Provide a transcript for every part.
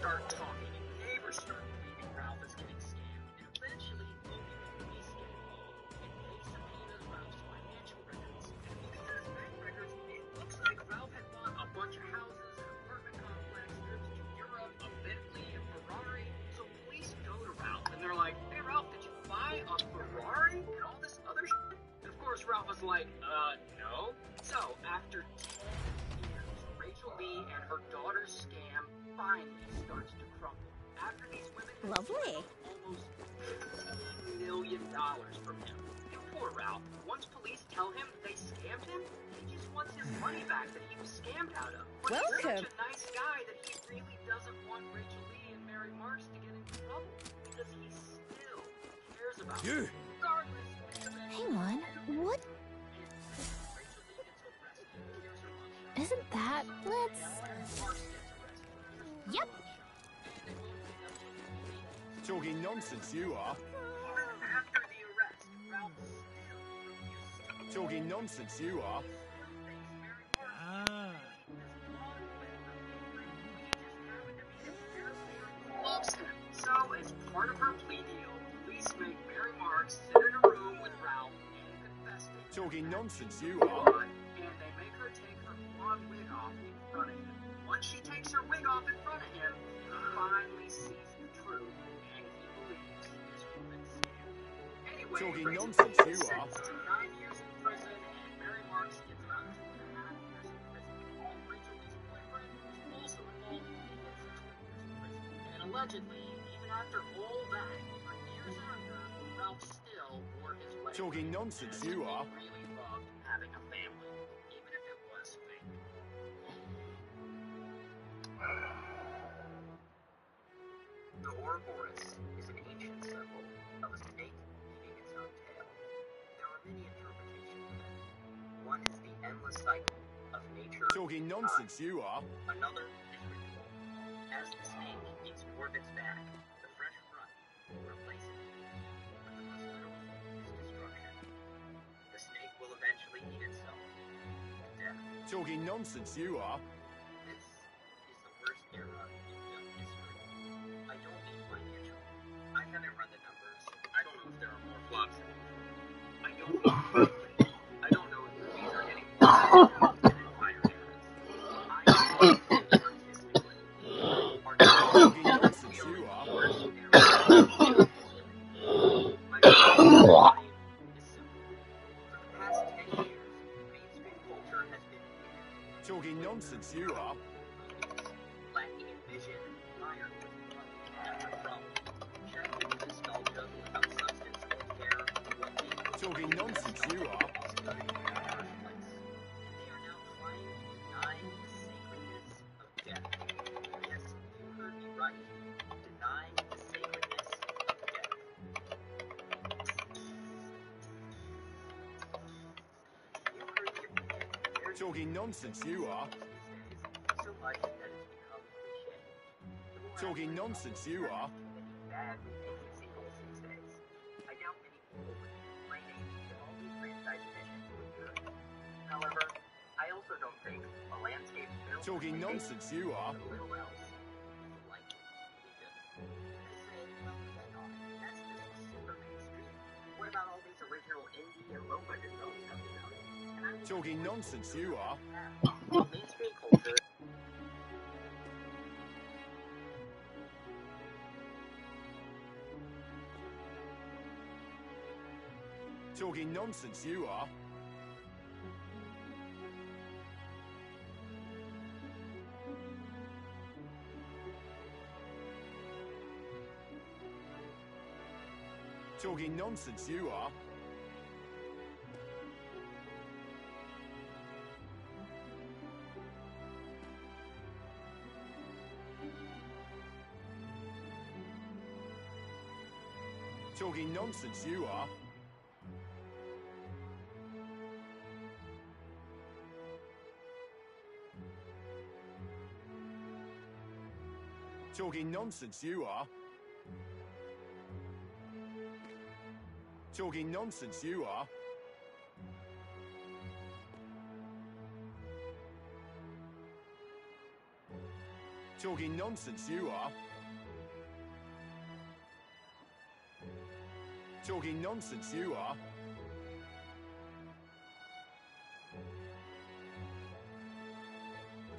start talking, and neighbors start believing Ralph is getting scammed, and eventually local police get involved, and they subpoena Ralph's financial records. And looking at his bank records, it looks like Ralph had bought a bunch of houses, an apartment complex, trips to Europe, a Bentley, a Ferrari. So police go to Ralph, and they're like, "Hey Ralph, did you buy a Ferrari and all this other shit?" And of course Ralph was like, no. So after 10 years, Rachel Lee and her daughter's scam finally starts to crumble. After these women Lovely. almost $15 million from him. And poor Ralph, once police tell him they scammed him, he just wants his money back that he was scammed out of. But he's such a nice guy that he really doesn't want Rachel Lee and Mary Marks to get into trouble because he still cares about them. Regardless, hang on, what? Isn't that? Let's... Yep. Talking nonsense, you are. Even after the arrest, Ralph still refuses to Talking nonsense, you are. loves him. So, as part of her plea deal, police make Mary Marks sit in a room with Ralph and confess to him. Talking nonsense, you are. And they make her take her blonde wig off in front of him. Once she takes her wig off in front of him, he finally sees the truth, and he believes this woman's scammed him. Anyway, Talking Rachel nonsense, Lee you is are. sentenced to 9 years in prison, and Mary Marks gets about 2.5 years in prison. Rachel Lee's boyfriend was also involved in the gets 20 years in prison. And allegedly, even after all that, for years after, Ralph still wore his wedding Talking ring. nonsense, you are. He really loved having a family, even if it was fake. The Ouroboros is an ancient symbol of a snake eating its own tail. There are many interpretations of it. One is the endless cycle of nature. Talking nonsense, you are. Another is ritual. As the snake eats more of its back, the fresh front will replace it. But the most literal is destruction. The snake will eventually eat itself to death. Talking nonsense, you are. This is the worst era in film history. I don't mean financial. I haven't run the numbers. I don't know if there are more flops than usual. I don't mean critically. I don't know if movies are getting worse than in prior eras. I mean artistically. Talking nonsense, you are. My point is simple. For the past 10 years, mainstream culture has been inundated Talking nonsense, you are. lacking in vision, mired with from checked with nostalgia without substance and care what made those Talking nonsense, you are. studied in the first place. And they are now trying to deny the sacredness of death. Yes, you heard me right. Deny the sacredness of death. You heard the opinion. There's Talking nonsense, you are. so much that it's become cliche. The more Talking nonsense, you are. bad ridiculous sequels these days. I doubt many people would be complaining if all these franchise additions were good. However, I also don't think a landscape film Talking nonsense, you are. a little else is likely to be good. They say, well, hang on, that's just super mainstream. What about all these original indie and low budget films that we know? And I'm Talking nonsense, you are. mainstream culture. Talking nonsense, you are. Talking nonsense, you are. Talking nonsense, you are. Talking nonsense, you are. Talking nonsense, you are. Talking nonsense, you are. Talking nonsense, you are.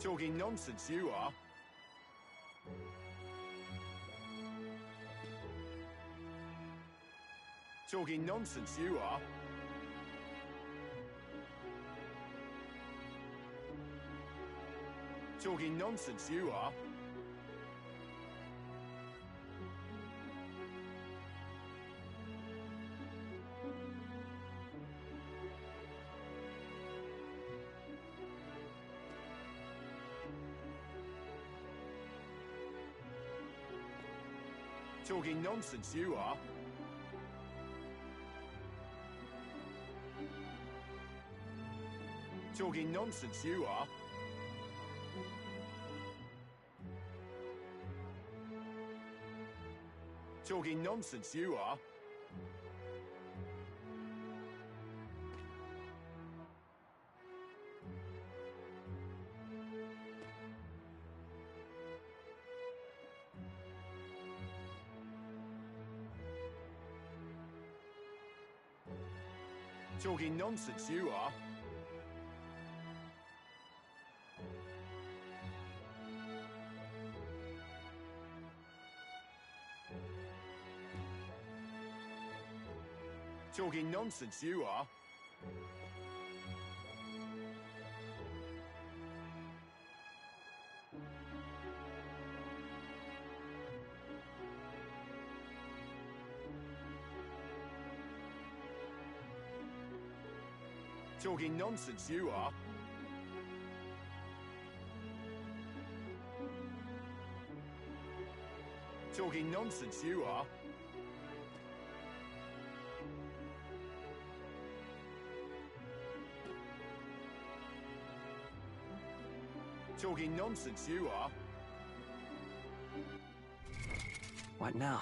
Talking nonsense, you are. Talking nonsense, you are. Talking nonsense, you are. Talking nonsense, you are. Talking nonsense, you are. Talking nonsense, you are. Talking nonsense, you are. Talking nonsense, you are. Talking nonsense, you are. Talking nonsense, you are. Talking nonsense, you are. What now?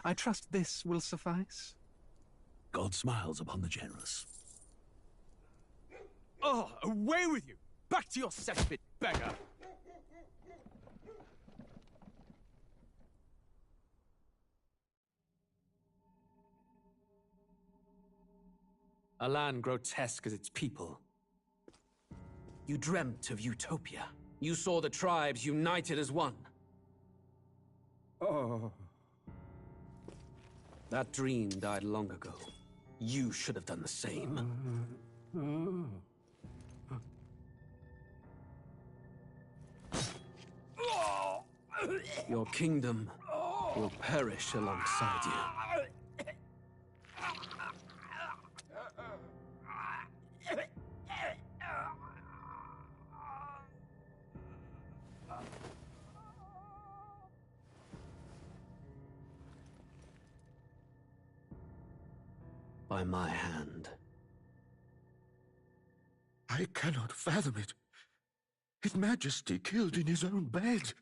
I trust this will suffice. God smiles upon the generous. Oh, away with you! Back to your cesspit, beggar! A land grotesque as its people. You dreamt of utopia. You saw the tribes united as one. Oh. That dream died long ago. You should have done the same. Your kingdom will perish alongside you. By my hand. I cannot fathom it. His Majesty killed in his own bed.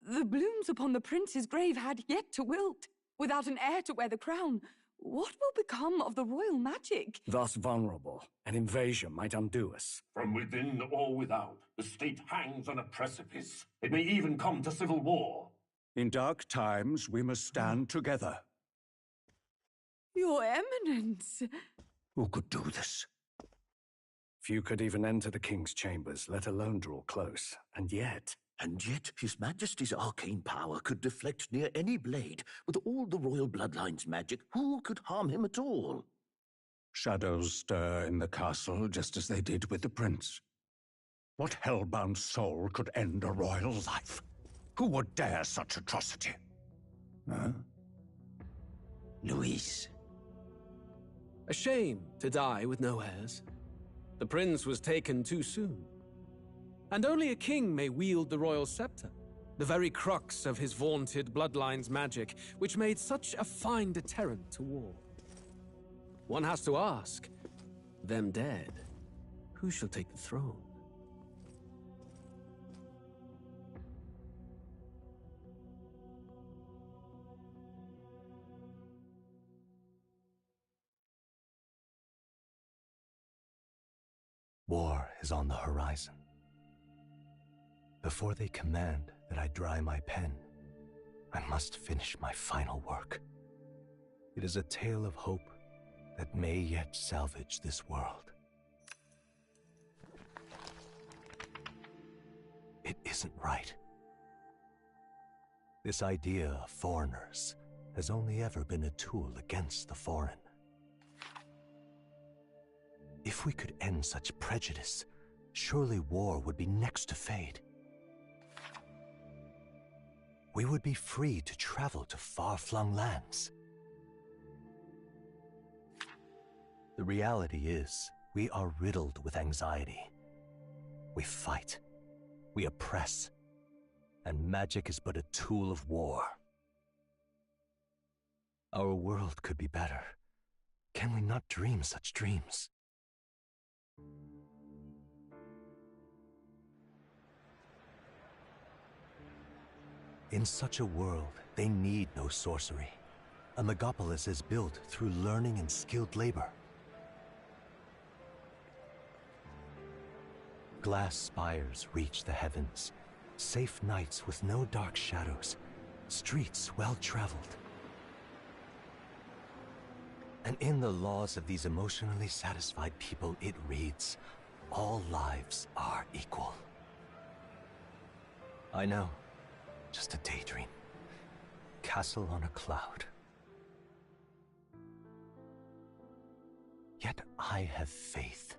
The blooms upon the prince's grave had yet to wilt. Without an heir to wear the crown, what will become of the royal magic? Thus vulnerable, an invasion might undo us. From within or without, the state hangs on a precipice. It may even come to civil war. In dark times, we must stand together. Your Eminence! Who could do this? Few could even enter the king's chambers, let alone draw close. And yet His Majesty's arcane power could deflect near any blade. With all the royal bloodline's magic, who could harm him at all? Shadows stir in the castle just as they did with the prince. What hellbound soul could end a royal life? Who would dare such atrocity? Huh? Louise. A shame to die with no heirs. The prince was taken too soon. And only a king may wield the royal scepter, the very crux of his vaunted bloodline's magic, which made such a fine deterrent to war. One has to ask, them dead, who shall take the throne? War is on the horizon. Before they command that I dry my pen, I must finish my final work. It is a tale of hope that may yet salvage this world. It isn't right. This idea of foreigners has only ever been a tool against the foreign. If we could end such prejudice, surely war would be next to fade. We would be free to travel to far-flung lands. The reality is, we are riddled with anxiety. We fight, we oppress, and magic is but a tool of war. Our world could be better. Can we not dream such dreams? In such a world, they need no sorcery. A megapolis is built through learning and skilled labor. Glass spires reach the heavens, safe nights with no dark shadows, streets well-traveled. And in the laws of these emotionally satisfied people, it reads, all lives are equal. I know. Just a daydream. Castle on a cloud. Yet I have faith.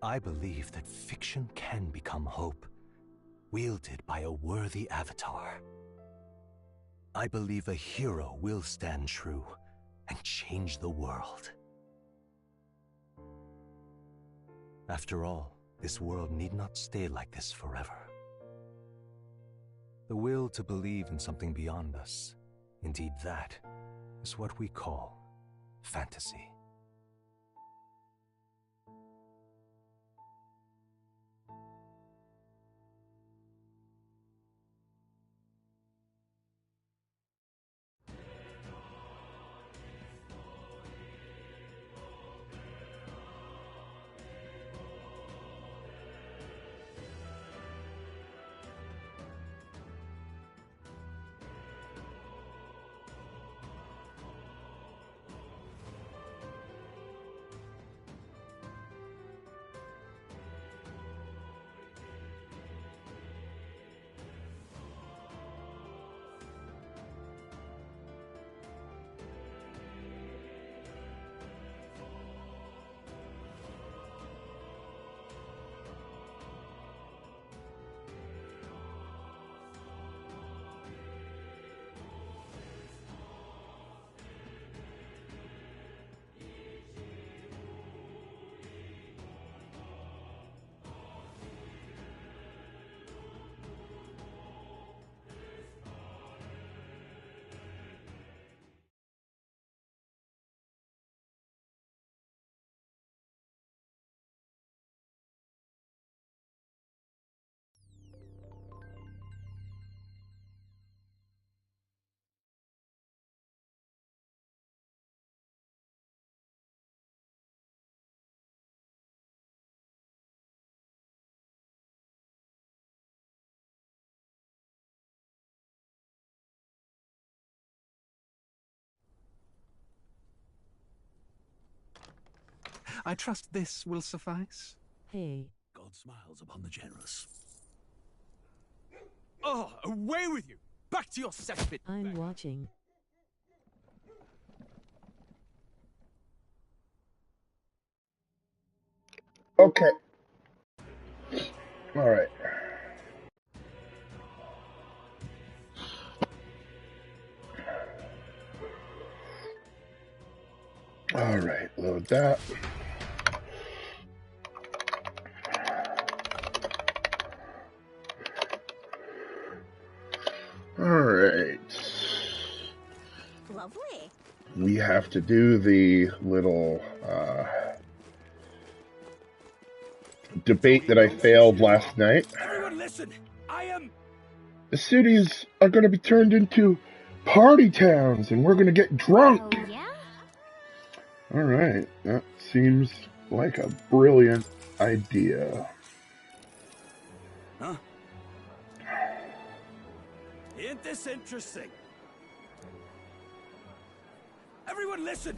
I believe that fiction can become hope, wielded by a worthy avatar. I believe a hero will stand true and change the world. After all, this world need not stay like this forever. The will to believe in something beyond us, indeed that, is what we call fantasy. I trust this will suffice. Hey. God smiles upon the generous. Oh, away with you! Back to your cesspit. I'm watching. Okay. All right. All right, load that. All right. Lovely. We have to do the little debate that I failed last night. Everyone listen! I am... The cities are going to be turned into party towns, and we're going to get drunk. Oh, yeah? All right, that seems like a brilliant idea. Huh? Isn't this interesting? Everyone listen!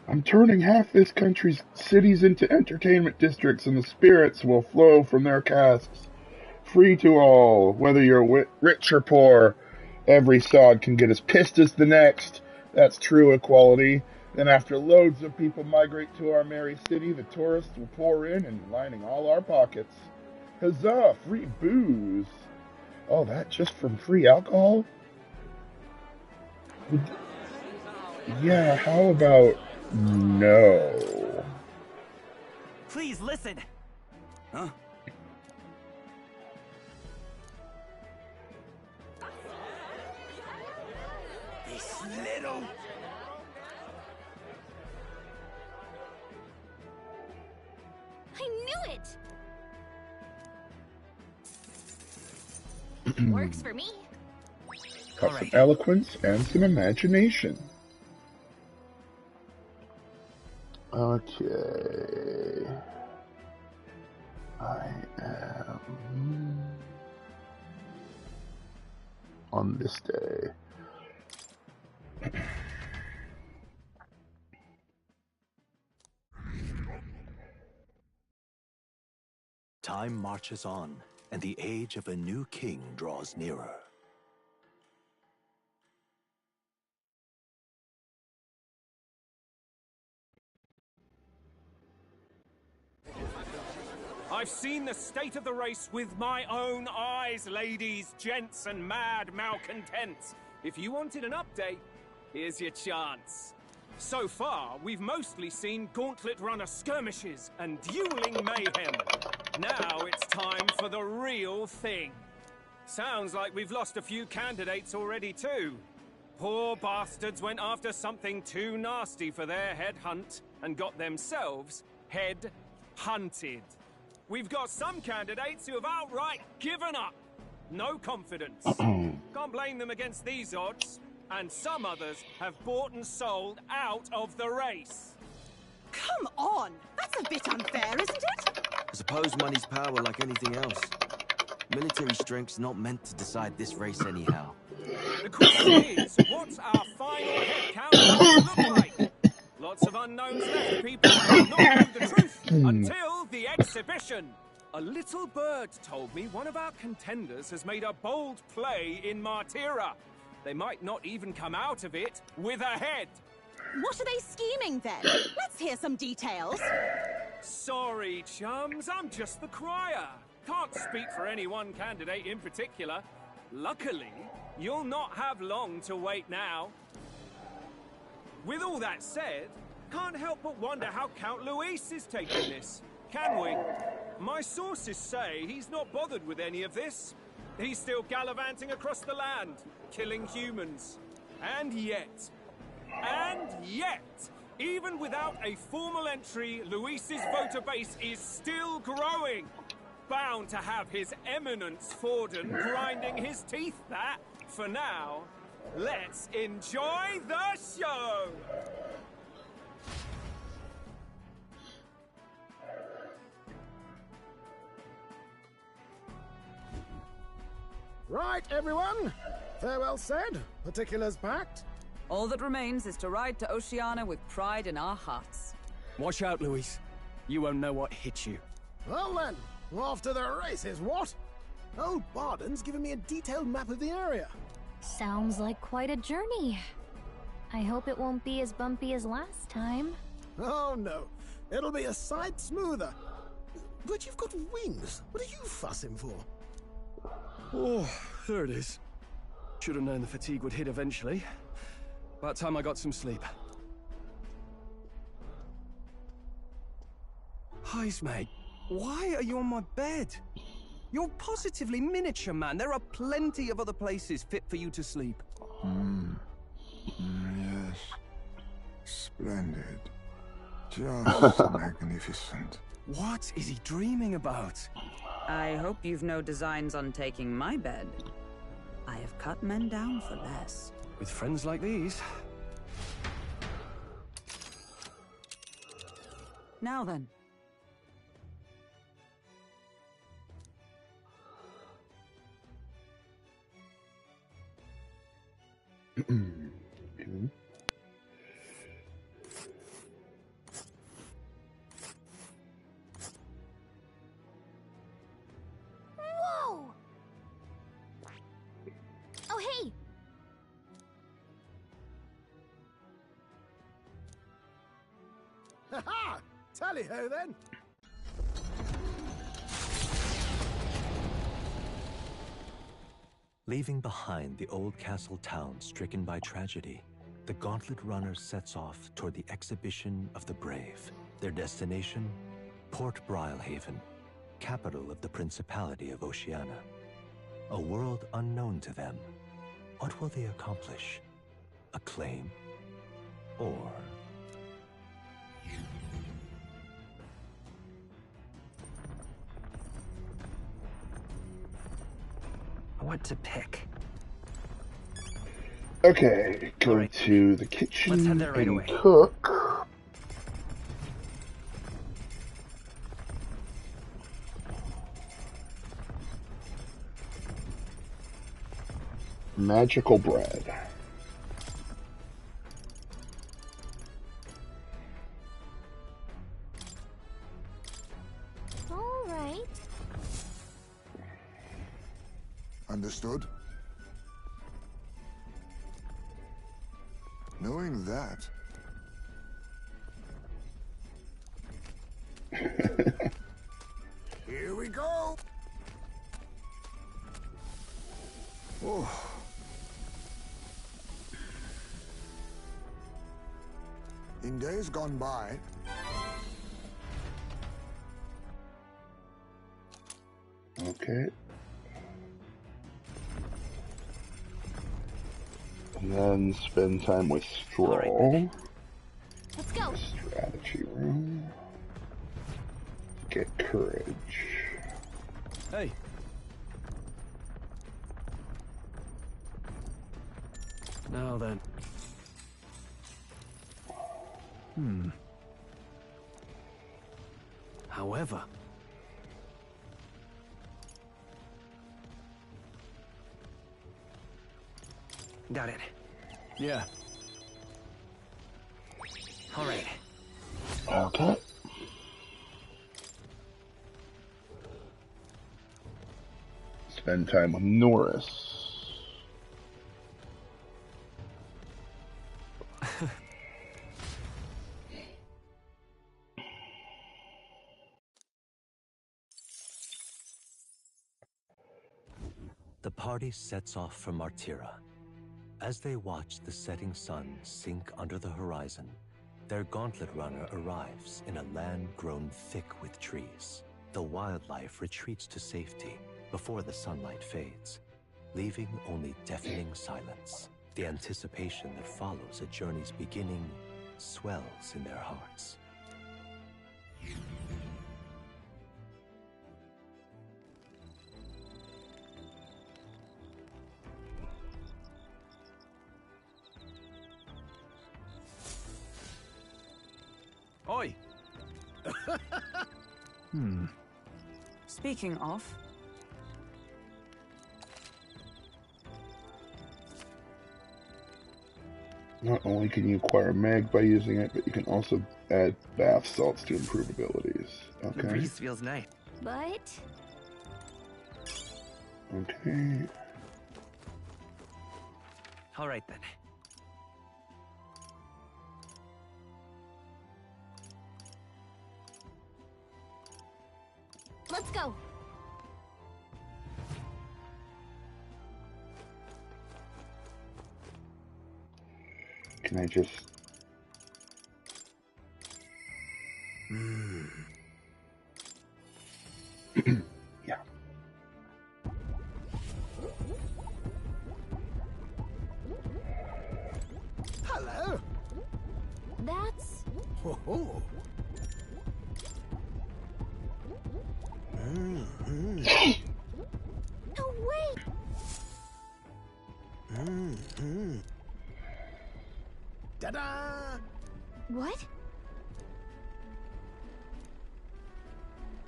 I'm turning half this country's cities into entertainment districts, and the spirits will flow from their casks. Free to all, whether you're rich or poor. Every sod can get as pissed as the next. That's true equality. Then after loads of people migrate to our merry city, the tourists will pour in and lining all our pockets. Huzzah, free booze. Oh, that just from free alcohol? Yeah, how about no? Please listen! Huh? This little... I knew it! Works for me. Got some eloquence and some imagination. Okay. I am on this day. Time marches on, and the age of a new king draws nearer. I've seen the state of the race with my own eyes, ladies, gents, and mad malcontents. If you wanted an update, here's your chance. So far, we've mostly seen gauntlet runner skirmishes and dueling mayhem. Now it's time for the real thing. Sounds like we've lost a few candidates already too. Poor bastards went after something too nasty for their head hunt and got themselves head hunted. We've got some candidates who have outright given up. No confidence. Can't blame them against these odds. And some others have bought and sold out of the race. Come on! That's a bit unfair, isn't it? I suppose money's power like anything else. Military strength's not meant to decide this race anyhow. The question is, what's our final head count going to look like? Lots of unknowns left, people. We'll not know the truth until the exhibition. A little bird told me one of our contenders has made a bold play in Martira. They might not even come out of it with a head. What are they scheming then? Let's hear some details. Sorry, chums, I'm just the crier. Can't speak for any one candidate in particular. Luckily, you'll not have long to wait now. With all that said, can't help but wonder how Count Luis is taking this. Can we? My sources say he's not bothered with any of this. He's still gallivanting across the land, killing humans. And yet, even without a formal entry, Luis's voter base is still growing. Bound to have his eminence Forden grinding his teeth that, for now, let's enjoy the show! Right, everyone. Farewell said, particulars packed. All that remains is to ride to Oceania with pride in our hearts. Watch out, Louise. You won't know what hit you. Well then, off to the races, what? Old Barden's given me a detailed map of the area. Sounds like quite a journey. I hope it won't be as bumpy as last time. Oh no, it'll be a sight smoother. But you've got wings. What are you fussing for? Oh, there it is. Should have known the fatigue would hit eventually. About time I got some sleep. Heis, mate. Why are you on my bed? You're positively miniature, man. There are plenty of other places fit for you to sleep. Yes. Splendid. Just magnificent. What is he dreaming about? I hope you've no designs on taking my bed. I have cut men down for less. With friends like these. Now then. Whoa! Oh, hey! Ha ha! Tally-ho then! Leaving behind the old castle town stricken by tragedy, the Gauntlet Runner sets off toward the exhibition of the brave. Their destination, Port Brilehaven, capital of the Principality of Oceania. A world unknown to them. What will they accomplish? Acclaim? Or... What to pick? Okay, go to the kitchen and cook. Magical bread. All right. Understood? Knowing that... Here we go! Oh. In days gone by... Okay. And then spend time with Stroll. Let's go. Strategy room. Get courage. Hey. Now then. However... Got it. Yeah. All right. Okay. Spend time with Norris. The party sets off for Martira. As they watch the setting sun sink under the horizon, their Gauntlet Runner arrives in a land grown thick with trees. The wildlife retreats to safety before the sunlight fades, leaving only deafening silence. The anticipation that follows a journey's beginning swells in their hearts. Oi! Speaking of... Not only can you acquire mag by using it, but you can also add bath salts to improve abilities. The Okay. breeze feels nice. But Okay. All right then. let's go. Can I just... yeah. Hello. That's... Ho ho. No way! Ta-da! What?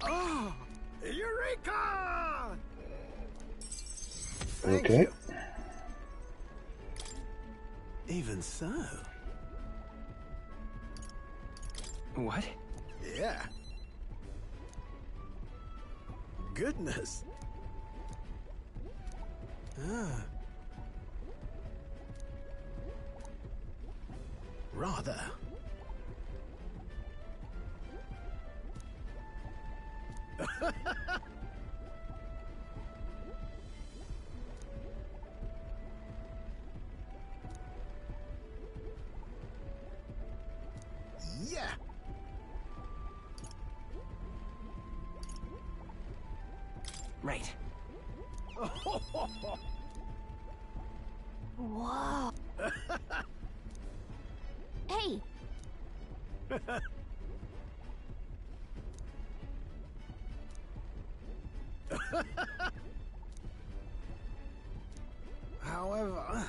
Oh! Eureka! Okay. Even so. What? Yeah. Goodness. Ah. Rather. Yeah. Right. Whoa. Hey! However...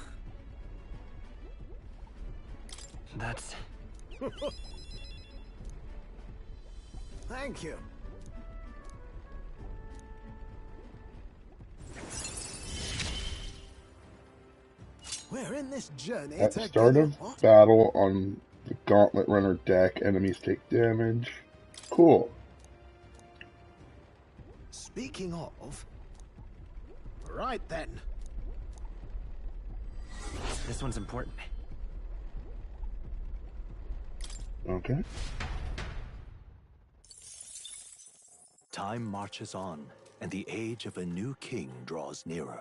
That's... Thank you. We're in this journey At to start get of what? battle on the Gauntlet Runner deck, enemies take damage. Cool. Speaking of... Right then. This one's important. Okay. Time marches on, and the age of a new king draws nearer.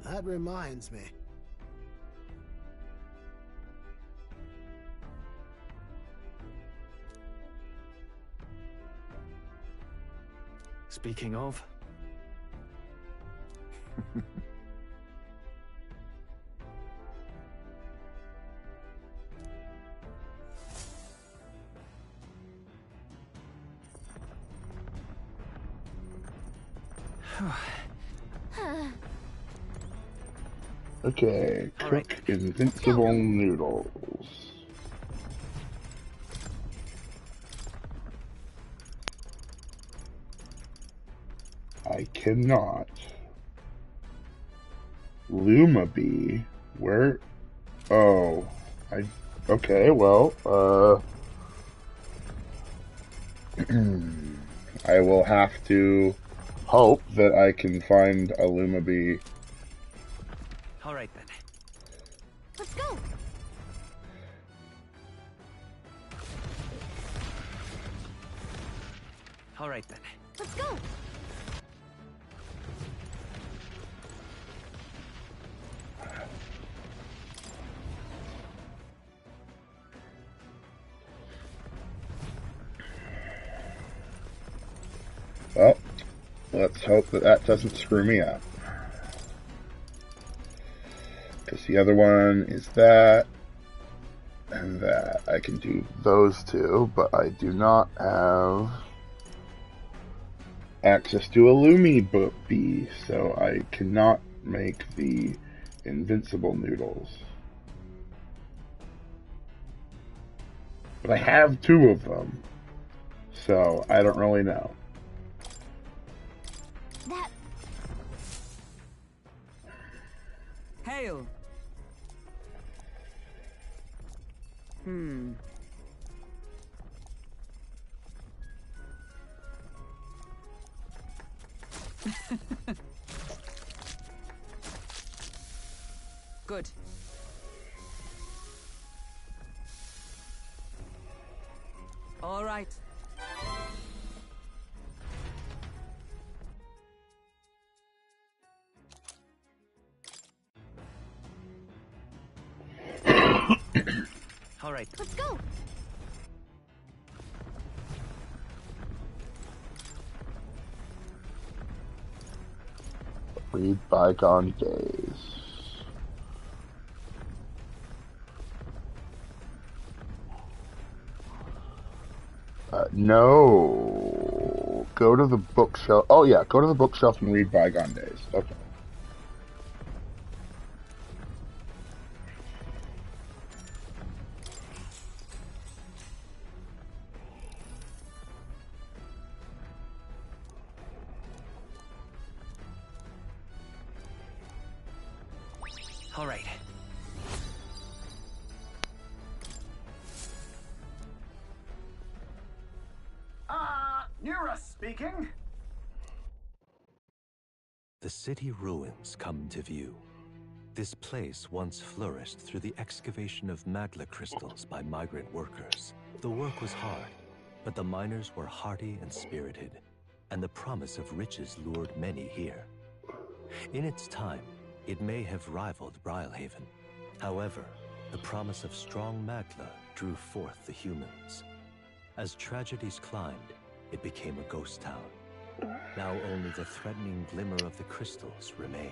That reminds me. Speaking of... Okay, cook invincible noodles. I cannot. Luma bee? Where? Oh, okay, well, I will have to hope that I can find a Luma bee. All right then. Let's go! All right then. Let's go! Well, let's hope that that doesn't screw me up. Because the other one is that, and that. I can do those two, but I do not have access to a Lumi bee, so I cannot make the invincible noodles. But I have two of them, so I don't really know. That... Hail. Good. All right. All right. Let's go! Read bygone days. No. Go to the bookshelf. Oh yeah, go to the bookshelf and read bygone days. Okay. All right. Nura speaking. The city ruins come to view. This place once flourished through the excavation of magla crystals by migrant workers. The work was hard, but the miners were hardy and spirited, and the promise of riches lured many here. In its time, it may have rivaled Brylehaven. However, the promise of strong magla drew forth the humans. As tragedies climbed, it became a ghost town. Now only the threatening glimmer of the crystals remain.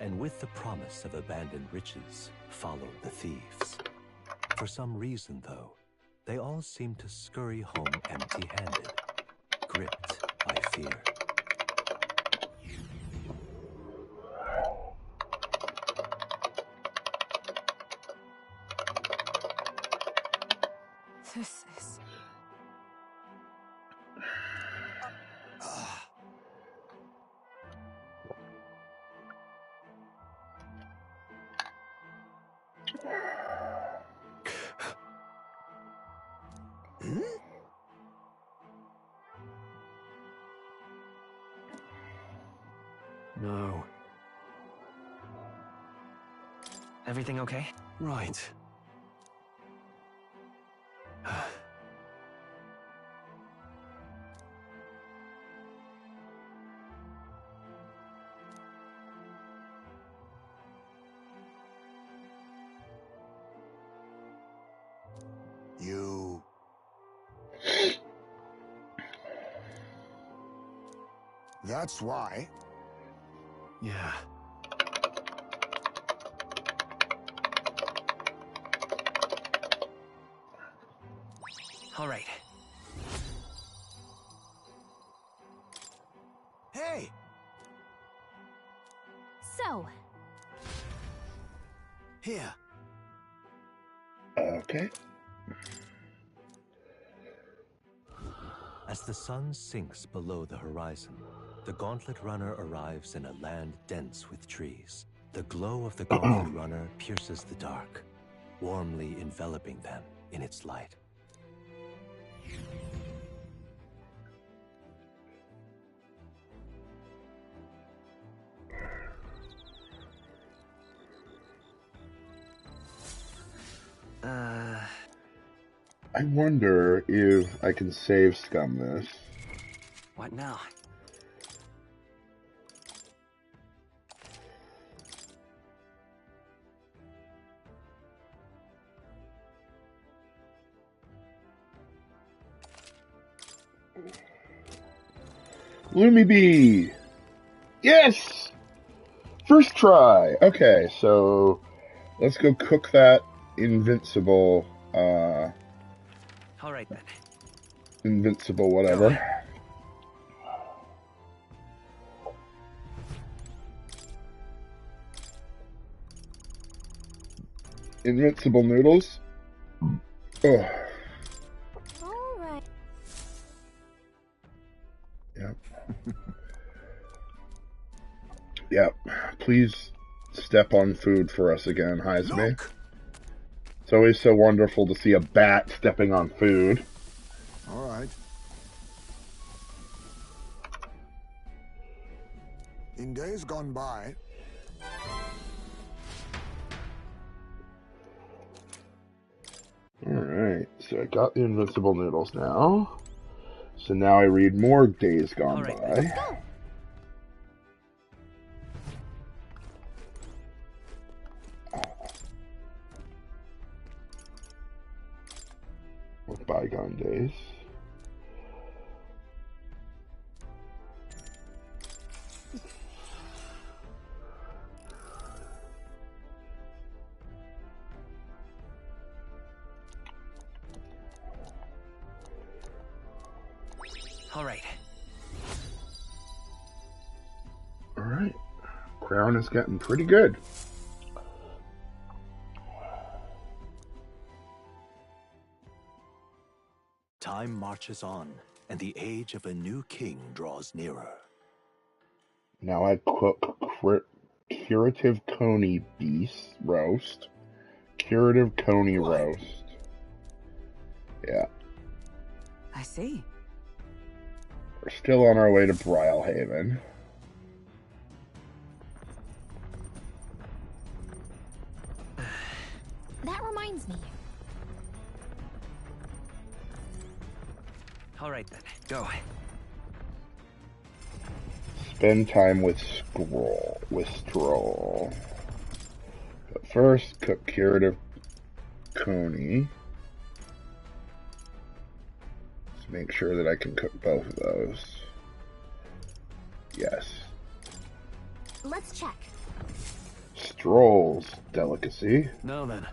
And with the promise of abandoned riches followed the thieves. For some reason, though, they all seem to scurry home empty-handed, gripped by fear. This is... No. Everything okay? Right. You... That's why. Yeah. All right. Hey! So... Here. Okay. As the sun sinks below the horizon, the Gauntlet Runner arrives in a land dense with trees. The glow of the Gauntlet Runner pierces the dark, warmly enveloping them in its light. I wonder if I can save scum this. What now? Loomy Bee! Yes! First try! Okay, so let's go cook that invincible, All right then. invincible whatever. Invincible noodles. Ugh. Alright. Yep. Yep. Please step on food for us again, Heisme. It's always so wonderful to see a bat stepping on food. All right. In days gone by, Alright, so I got the invincible noodles now. So now I read more Days Gone By. With Bygone Days. All right. Alright. Crown is getting pretty good. Time marches on, and the age of a new king draws nearer. Now I cook curative coney beef roast. Curative coney roast. Yeah. I see. We're still on our way to Brylehaven. That reminds me. All right then, go. Spend time with Stroll. But first, cook curative coney. Let's make sure that I can cook both of those. Yes. Let's check. Stroll's delicacy. Now then.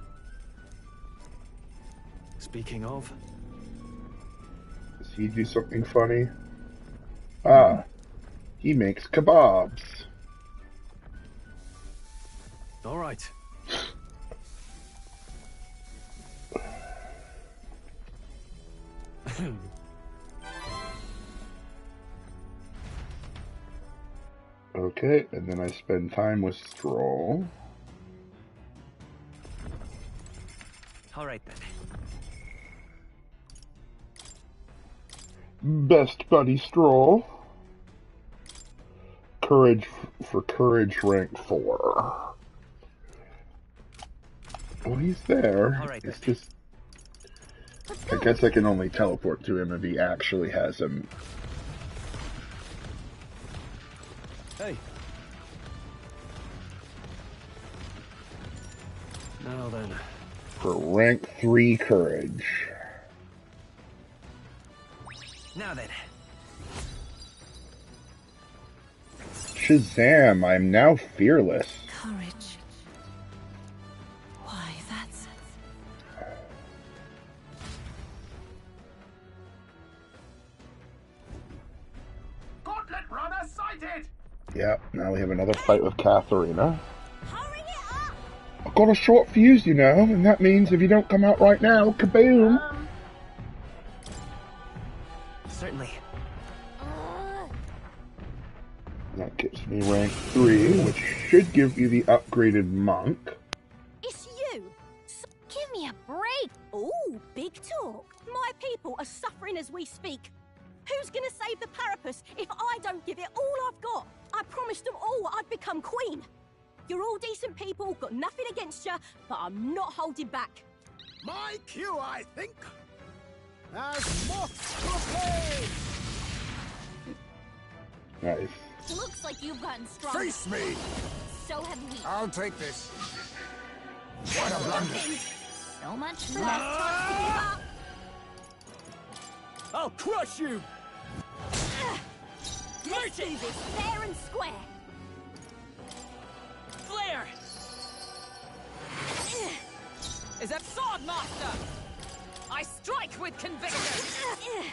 Speaking of... Does he do something funny? Ah, he makes kebabs. All right. Okay, and then I spend time with Stroll. All right then. Best buddy Stroll. Courage for courage rank 4. Oh, he's there. All right, it's just... I guess I can only teleport to him if he actually has him. Hey. Now then. For rank 3 courage. Now then. Shazam, I'm now fearless. Courage. Why, that's... Gauntlet runner sighted! Yeah, now we have another fight with Katharina. I've got a short fuse, you know, and that means if you don't come out right now, kaboom! Certainly. That gives me rank 3, which should give you the upgraded monk. It's you! Give me a break! Ooh, big talk. My people are suffering as we speak. Who's gonna save the Parapus if I don't give it all I've got? I promised them all I'd become queen. You're all decent people, got nothing against you, but I'm not holding back. My cue, I think. As moth to flame. Nice. Looks like you've gotten stronger. Face me! So have we. I'll take this. What a blunder! So much for that. I'll crush you! Let's do this fair and square. Flare! Is that sword master? I strike with conviction!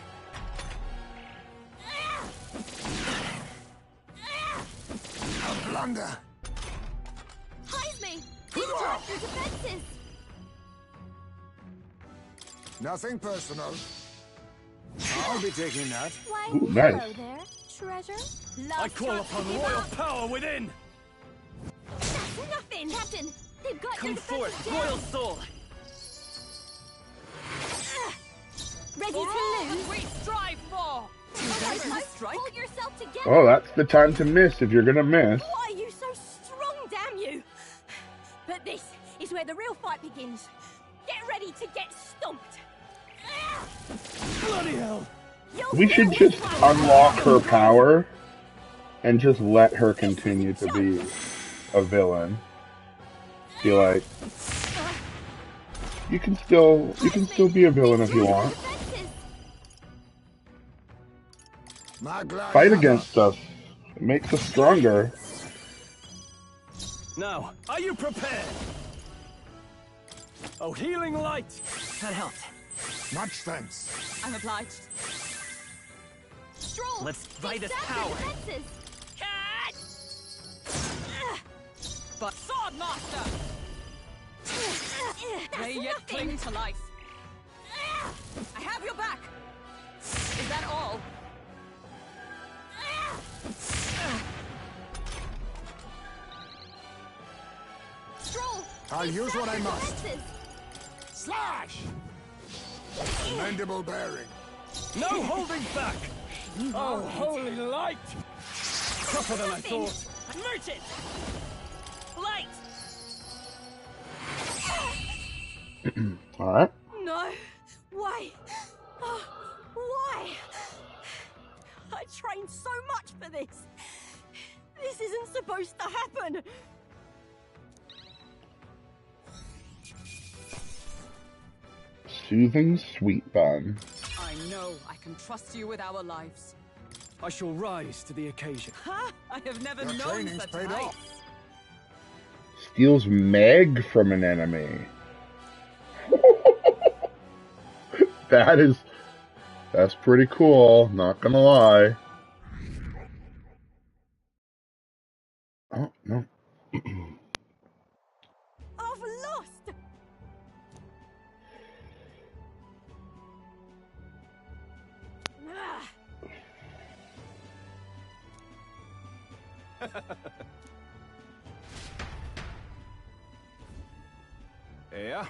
A blunder! Heisme! Interrupt your defenses! Nothing personal. I'll be taking that. Why, Ooh, nice. hello there, treasure. I call upon royal power within! Nothing! Captain, they've got Come their defenses forth, down. Royal Soul! Ready to lose? We strive for! Hold yourself together! Oh, that's the time to miss if you're gonna miss. Why are you so strong, damn you? But this is where the real fight begins. Get ready to get stomped! Bloody hell! We should just unlock her power and just let her continue to be a villain. Be like, you can still be a villain if you want. Fight against us. It makes us stronger. Now, are you prepared? Oh, healing light! That helped. Much thanks. I'm obliged. Stroll! Let's try this power. But Sword Master! They yet cling to life. I have your back. Is that all? Stroll! I'll use what I must. Defenses. Slash! Commendable bearing. No holding back! Oh, holy light! Tougher than I thought. Merchant! Light! Alright. No! Why? Oh, why? I trained so much for this. This isn't supposed to happen. Soothing sweet bun. I know I can trust you with our lives. I shall rise to the occasion. Ha! I have never Your known training's such paid heights. off. Steals Meg from an enemy. That's pretty cool, not gonna lie. Oh, no. I've lost. Yeah?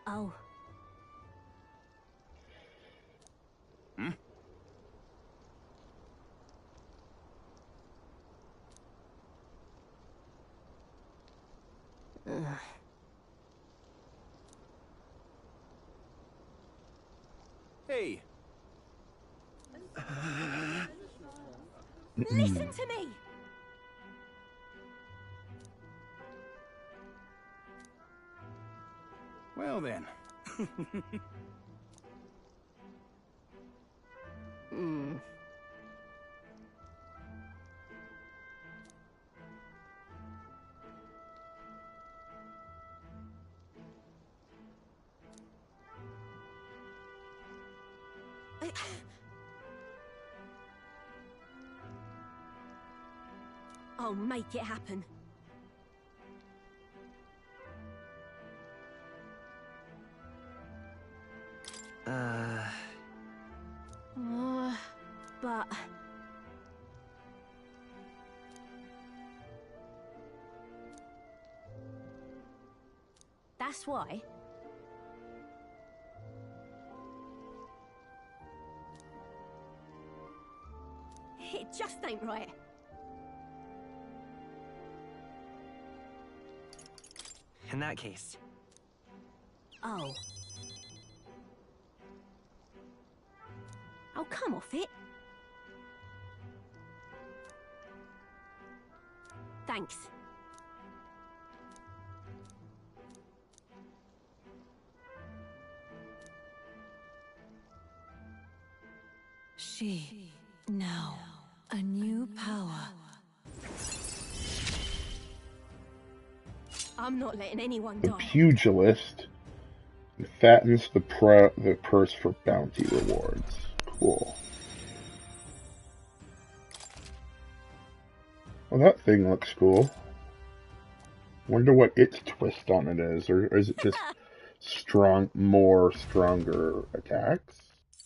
Oh. Hmm? Hey. Listen to me. Well then. I'll make it happen. But... That's why. It just ain't right. In that case. Oh. Oh, come off it. Thanks. She, now, a new power. I'm not letting anyone The die. pugilist fattens the purse for bounty rewards. Cool. Well, that thing looks cool. Wonder what its twist on it is, or is it just stronger attacks?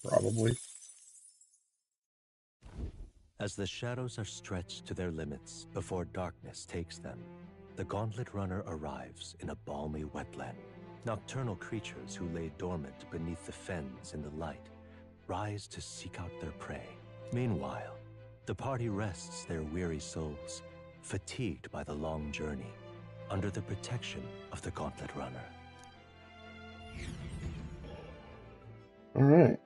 Probably. As the shadows are stretched to their limits before darkness takes them, the Gauntlet Runner arrives in a balmy wetland. Nocturnal creatures who lay dormant beneath the fens in the light rise to seek out their prey. Meanwhile, the party rests their weary souls, fatigued by the long journey, under the protection of the Gauntlet Runner. Alright.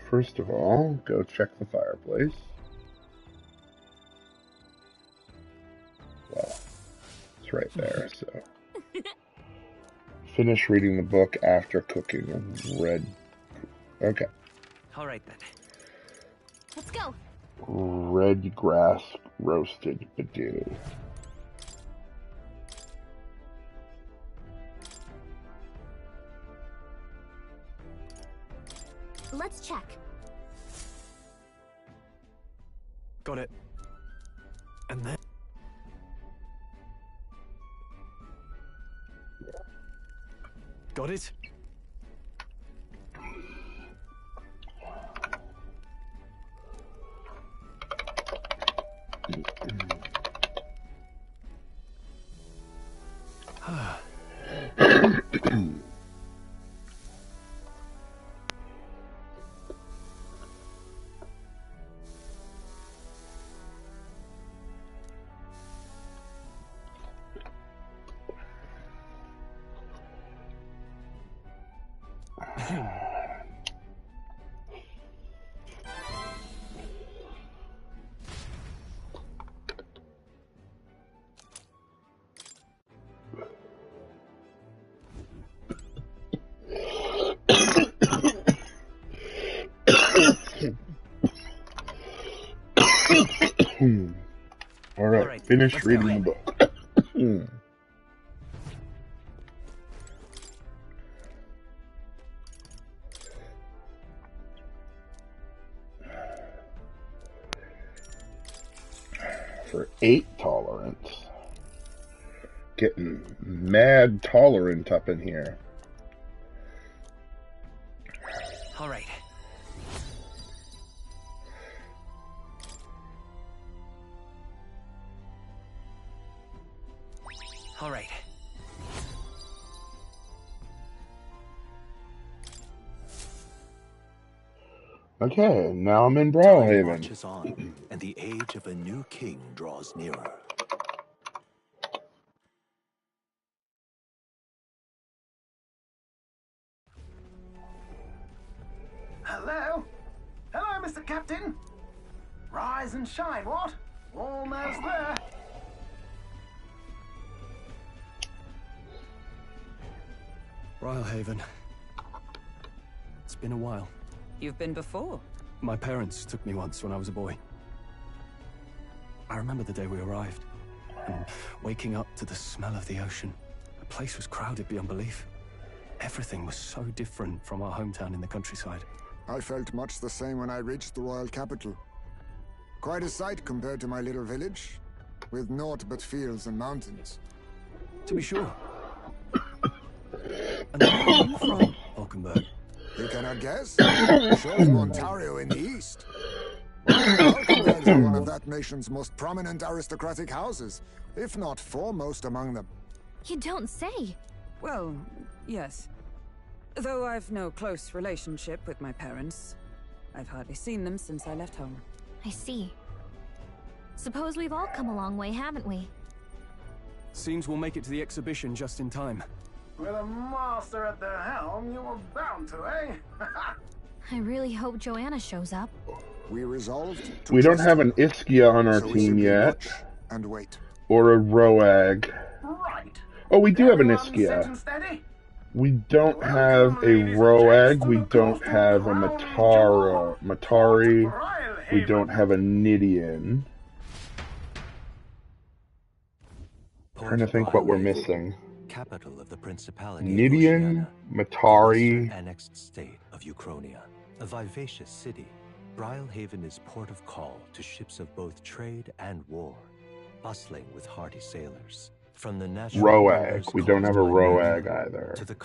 First of all, go check the fireplace. Well, it's right there, so. Finish reading the book after cooking and read. Okay. Alright then. Let's go. Red grass roasted badoo. Let's check. Got it. And then... Got it? Alright, finish reading the book. For 8 tolerance. Getting mad tolerant up in here. Alright. Alright. Okay, now I'm in Time Brawlhaven. marches on, and the age of a new king draws nearer. Hello? Hello, Mr. Captain? Rise and shine, what? Almost there. Brylehaven. It's been a while. You've been before? My parents took me once when I was a boy. I remember the day we arrived, and waking up to the smell of the ocean. The place was crowded beyond belief. Everything was so different from our hometown in the countryside. I felt much the same when I reached the royal capital. Quite a sight compared to my little village, with naught but fields and mountains. To be sure. And where are you from, Valkenburg? You cannot guess? Shows Ontario in the east. Valkenburgs are one of that nation's most prominent aristocratic houses, if not foremost among them. You don't say. Well, yes. Though I've no close relationship with my parents. I've hardly seen them since I left home. I see. Suppose we've all come a long way, haven't we? Seems we'll make it to the exhibition just in time. With a master at the helm, you were bound to, eh? I really hope Joanna shows up. We resolved to We don't have an Ischia on our team yet. And wait. Or a Roag. Right. Oh, we do have an Ischia. We don't have a Roag. We don't have a Matari. We don't have a Nidian. Trying to think what we're missing. Capital of the Principality Nidian, of Matari. Annexed state of Uchronia. A vivacious city, Brylehaven is port of call to ships of both trade and war, bustling with hardy sailors. From the natural Roag. wonders We don't caused have a by Roag nature either. to the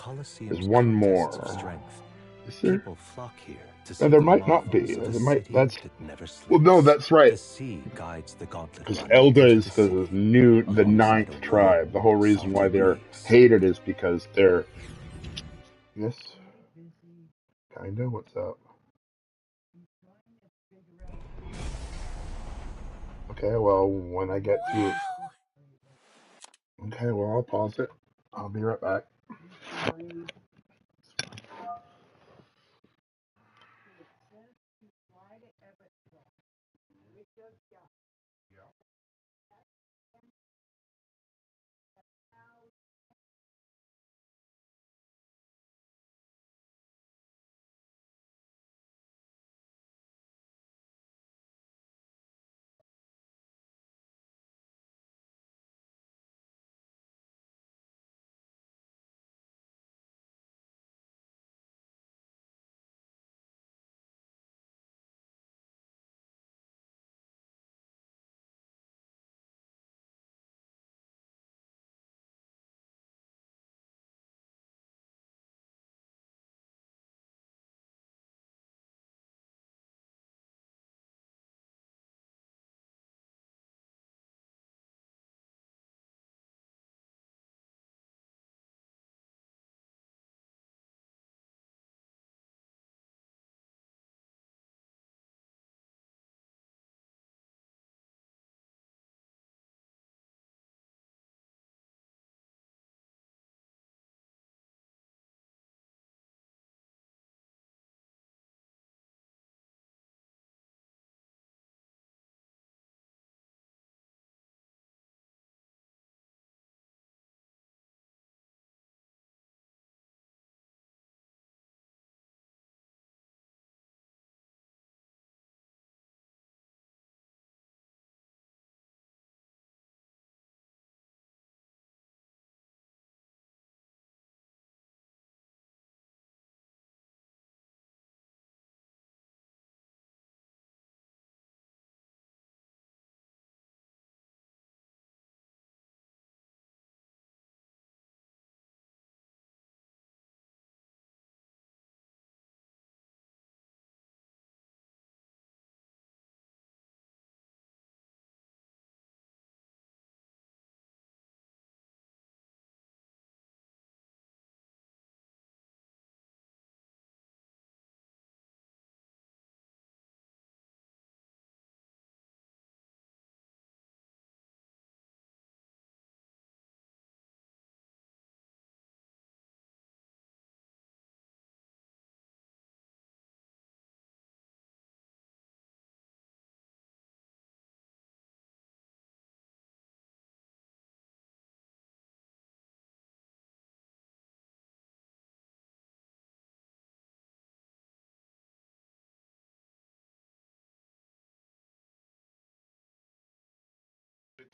There's Colosseum's one contests of more. strength. Is there? People flock here to No, see there the might not be. marvels of There a might. city That's. that never sleeps. Well, no, that's right. The sea guides the gauntlet Because runner Elda into is the the city, the alongside ninth a tribe. The whole warm, reason why salty they're breeze. hated is because they're. Yes. Kinda. What's up? Okay. Well, when I get to. Okay. Well, I'll pause it. I'll be right back.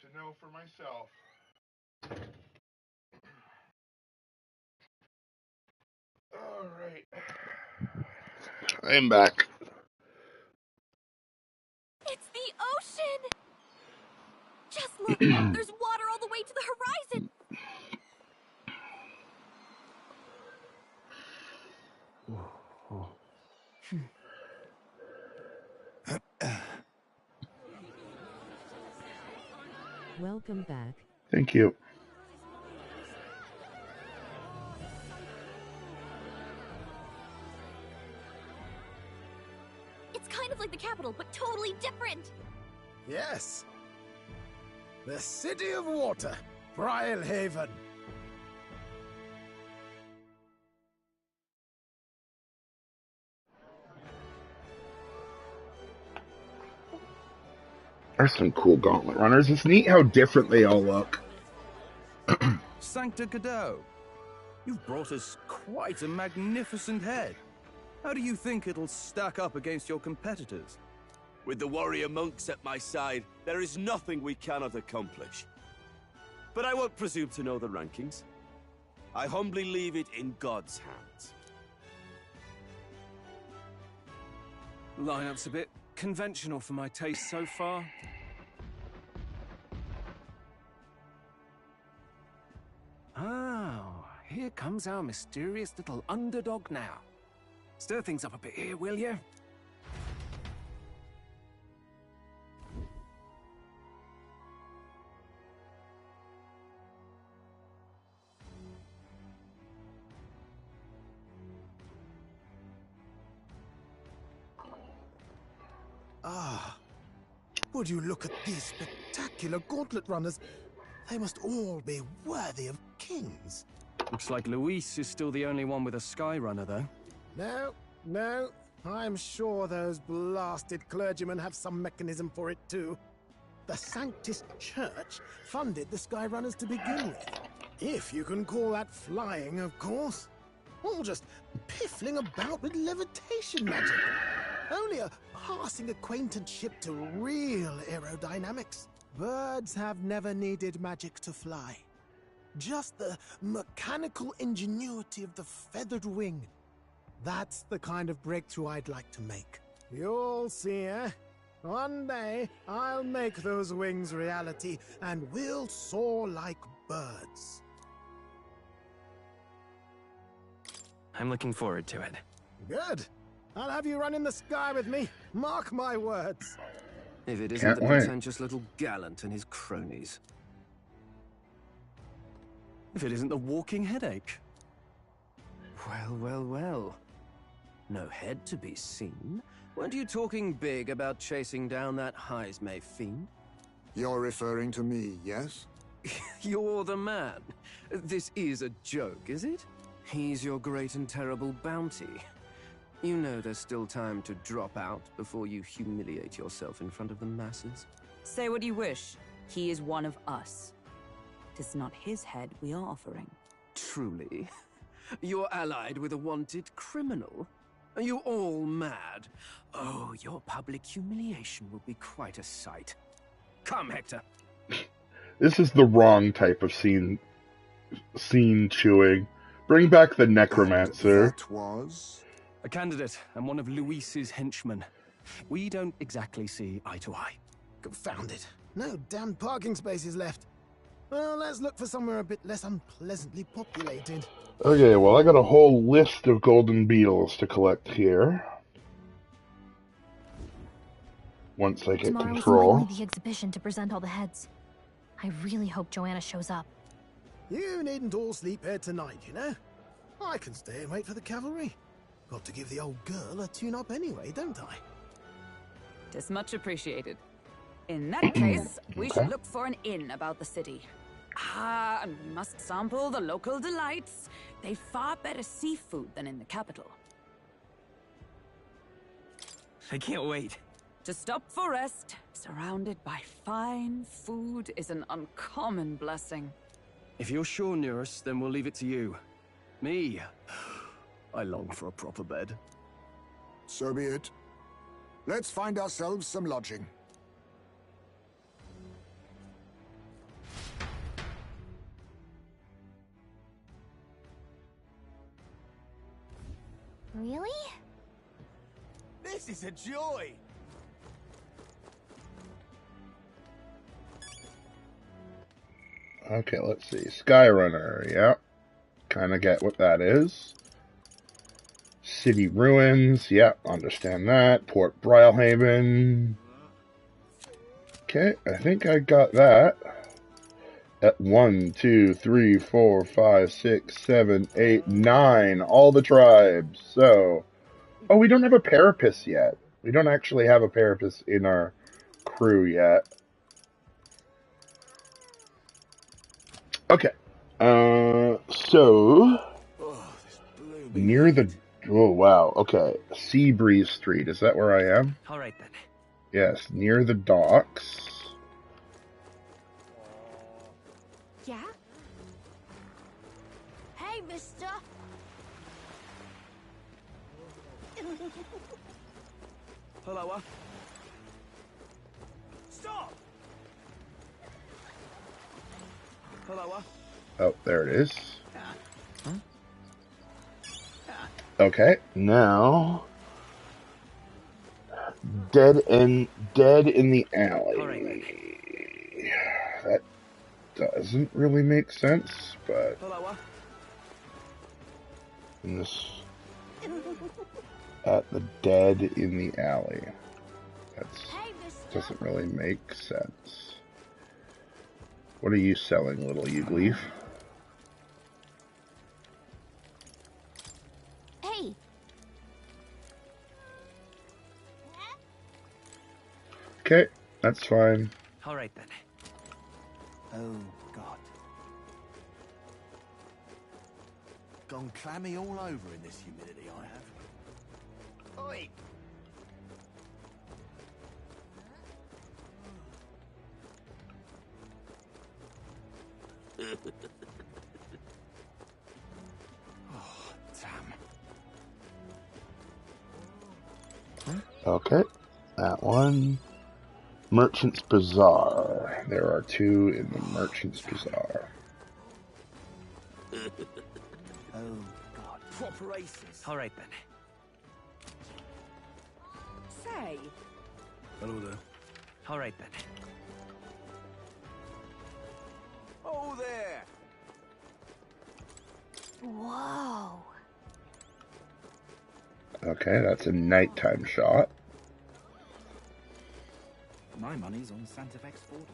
To know for myself. All right. I am back. It's the ocean! Just look! There's water all the way to the horizon! Welcome back. Thank you. It's kind of like the capital, but totally different! Yes. The City of Water, Briarhaven. There's some cool gauntlet runners. It's neat how different they all look. Sancta Cadeau, you've brought us quite a magnificent head. How do you think it'll stack up against your competitors? With the warrior monks at my side, there is nothing we cannot accomplish. But I won't presume to know the rankings. I humbly leave it in God's hands. Lineup's a bit conventional for my taste so far. here comes our mysterious little underdog now. Stir things up a bit here, will you? Ah, would you look at these spectacular gauntlet runners? They must all be worthy of kings. Looks like Luis is still the only one with a sky runner, though. No. I'm sure those blasted clergymen have some mechanism for it too. The Sanctus Church funded the Skyrunners to begin with. If you can call that flying, of course. All just piffling about with levitation magic. Only a passing acquaintanceship to real aerodynamics. Birds have never needed magic to fly. Just the mechanical ingenuity of the feathered wing. That's the kind of breakthrough I'd like to make. You'll see, eh? One day, I'll make those wings reality, and we'll soar like birds. I'm looking forward to it. Good. I'll have you run in the sky with me. Mark my words. If it isn't the pretentious little gallant and his cronies. If it isn't the walking headache. Well. No head to be seen. Weren't you talking big about chasing down that Heismay fiend? You're referring to me, yes? You're the man. This is a joke, is it? He's your great and terrible bounty. You know there's still time to drop out before you humiliate yourself in front of the masses. Say what you wish. He is one of us. Tis not his head we are offering. Truly? You're allied with a wanted criminal? Are you all mad? Oh, your public humiliation will be quite a sight. Come, Hector. This is the wrong type of scene chewing. Bring back the necromancer. That was a candidate and one of Luis's henchmen. We don't exactly see eye to eye. Confound it. No damn parking spaces left. Well, let's look for somewhere a bit less unpleasantly populated. Okay, well, I got a whole list of golden beetles to collect here. Once I get Tomorrow's control. likely the exhibition to present all the heads. I really hope Joanna shows up. You needn't all sleep here tonight, you know? I can stay and wait for the cavalry. Got to give the old girl a tune-up anyway, don't I? Tis much appreciated. In that case, we should look for an inn about the city. And we must sample the local delights. They've far better seafood than in the capital. I can't wait. To stop for rest, surrounded by fine food, is an uncommon blessing. If you're sure, Nearest, then we'll leave it to you. Me, I long for a proper bed. So be it. Let's find ourselves some lodging. Really? This is a joy! Okay, let's see. Skyrunner, yeah. Kind of get what that is. City Ruins, yeah, understand that. Port Brylehaven. Okay, I think I got that. At 1, 2, 3, 4, 5, 6, 7, 8, 9. All the tribes. So, oh, we don't have a Parapus yet. We don't actually have a Parapus in our crew yet. Okay. So near the wow. Okay, Sea Breeze Street. Is that where I am? All right then. Yes, near the docks. Yeah? Hey, mister! Hello, Stop! Hello, Oh, there it is. Okay, now dead in the alley. That doesn't really make sense, but in this at the dead in the alley. That doesn't really make sense. What are you selling, little Ugleaf? Hey. Okay, that's fine. All right then. Oh, God. Gone clammy all over in this humidity, I have. Oi! Oh, damn. Okay, that one. Merchant's Bazaar. There are two in the Merchant's Bazaar. Oh, God. Proper aces. All right then. Say. Hello there. All right then. Oh, there! Whoa. Okay, that's a nighttime shot. My money's on Santa Fe's Ford.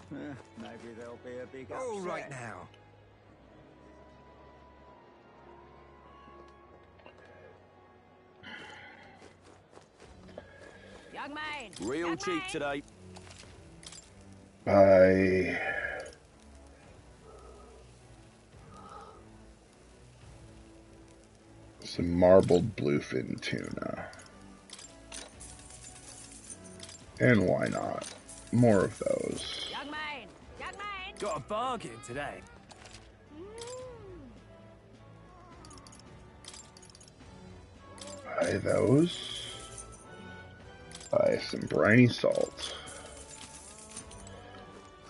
Maybe there'll be a big upset. Oh, right now. Young man. Real cheap today. Buy some marbled bluefin tuna. And why not? More of those. Young man. Young man. Got a bargain today. Buy those. Buy some briny salt.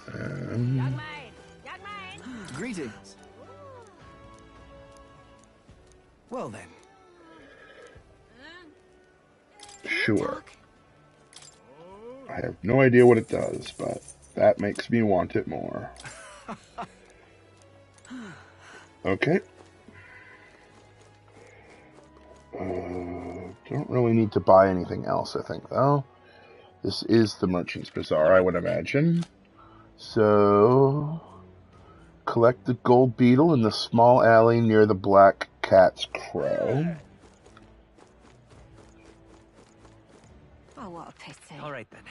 Young man. Young man. Greetings. Well then. Sure. I have no idea what it does, but that makes me want it more. Okay. Don't really need to buy anything else, I think, though. This is the Merchant's Bazaar, I would imagine. So, collect the gold beetle in the small alley near the Black Cat's Crow. Oh, what a pity. All right then.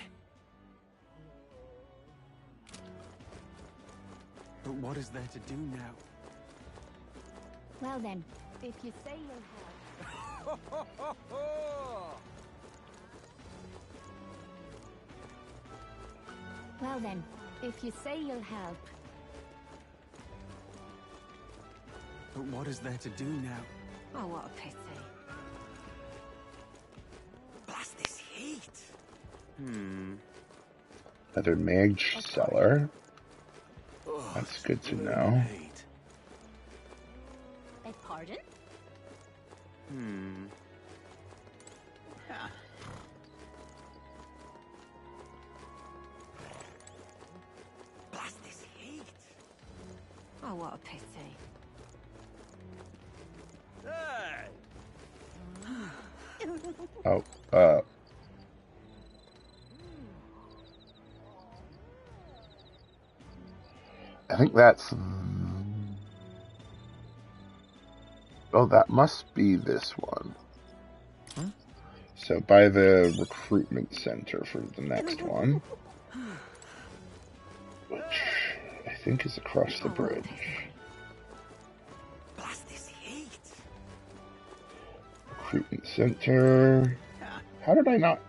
But what is there to do now? Well then, if you say you'll help. Well then, if you say you'll help. But what is there to do now? Oh, what a pity. Blast this heat! Another mage cellar. That's good to know. Beg pardon? Blast this heat! Oh, what a pity. Oh, I think that's... Oh, that must be this one. So by the recruitment center for the next one. Which I think is across the bridge. Blast this heat! Recruitment center. How did I not...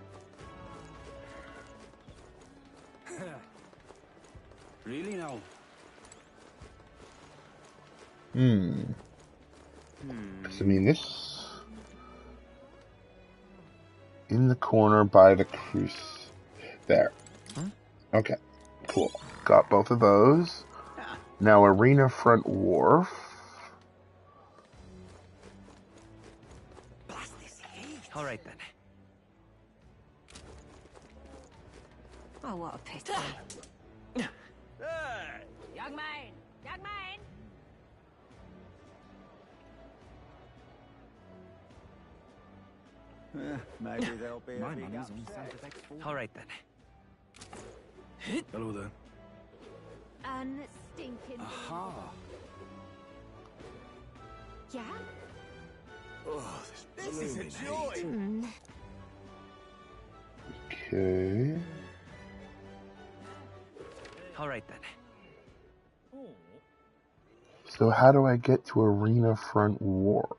Really now? Because, I mean, this... In the corner by the cruise... There. Okay, cool. Got both of those. Now, Arena Front Wharf. All right then. Oh, what a pity. Young man! Young man! Maybe there'll be My a big money's on upset. Santa Fe. All right then. Hello there. Unstinking. Aha. Yeah? Oh, This is a joy. Okay. All right then. So how do I get to Arena Front Wharf?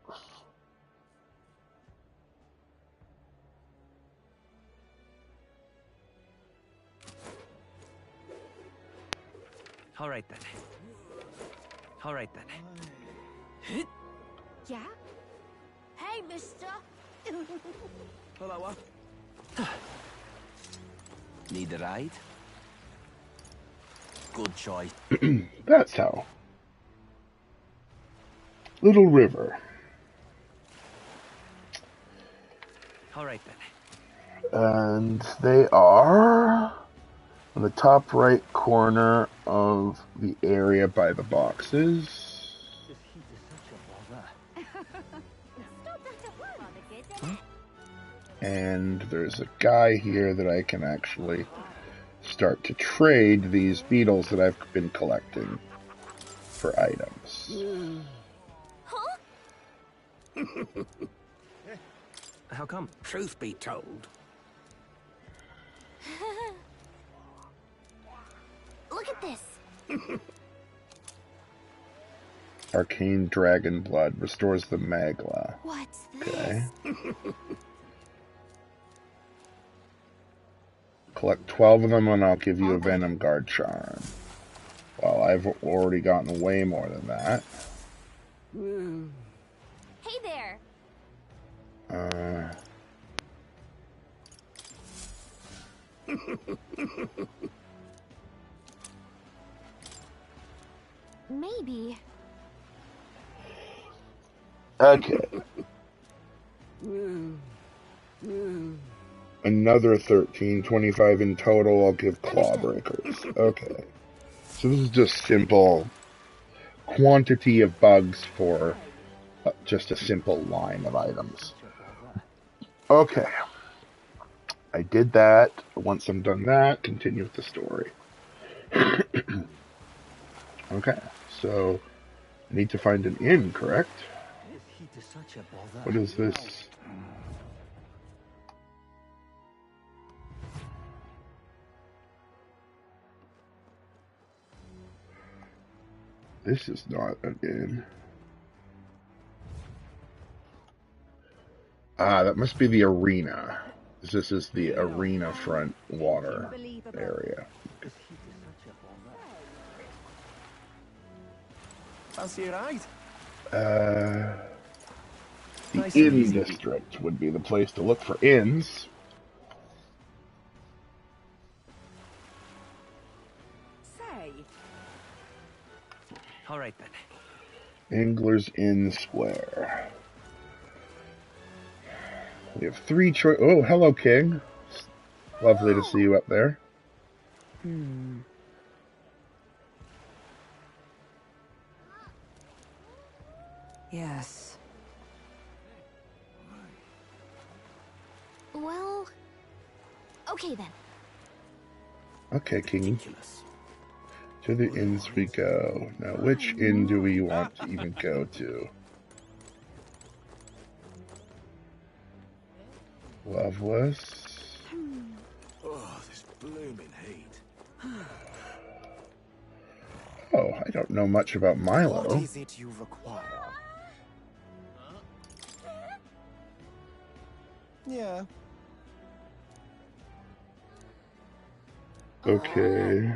All right then. All right then. Yeah? Hey, mister! Hello, Need a ride? Good choice. That's how. Little River. All right then. And they are on the top right corner of the area by the boxes. And there's a guy here that I can actually start to trade these beetles that I've been collecting for items. How come? Truth be told, Look at this! Arcane Dragon Blood restores the Magla. What's Okay. this? Collect 12 of them and I'll give you a Venom Guard Charm. Well, I've already gotten way more than that. Hey there! Maybe. Okay. Another 13, 25 in total. I'll give Clawbreakers. Okay. So this is just simple quantity of bugs for just a simple line of items. Okay. I did that. Once I'm done that, continue with the story. Okay, so I need to find an inn, correct? What is this? This is not an inn. Ah, that must be the arena. This is the arena front water area. Fancy a ride? The inn district would be the place to look for inns. Say. All right then. Angler's Inn Square. We have 3 choice. Oh, hello, King. Lovely to see you up there. Yes. Well, okay then. Okay, King. To the inns we go. Now, which inn do we want to even go to? Loveless. Oh, this blooming heat. Oh, I don't know much about Milo. What is it you require? Yeah. Okay.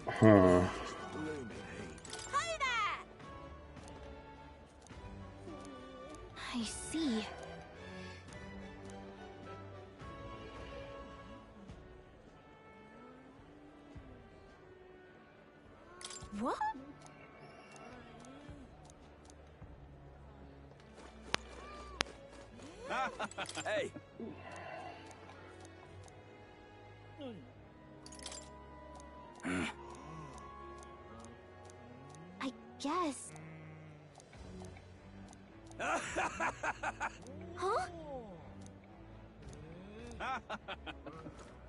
Huh. I see. What? Hey. I guess. Huh?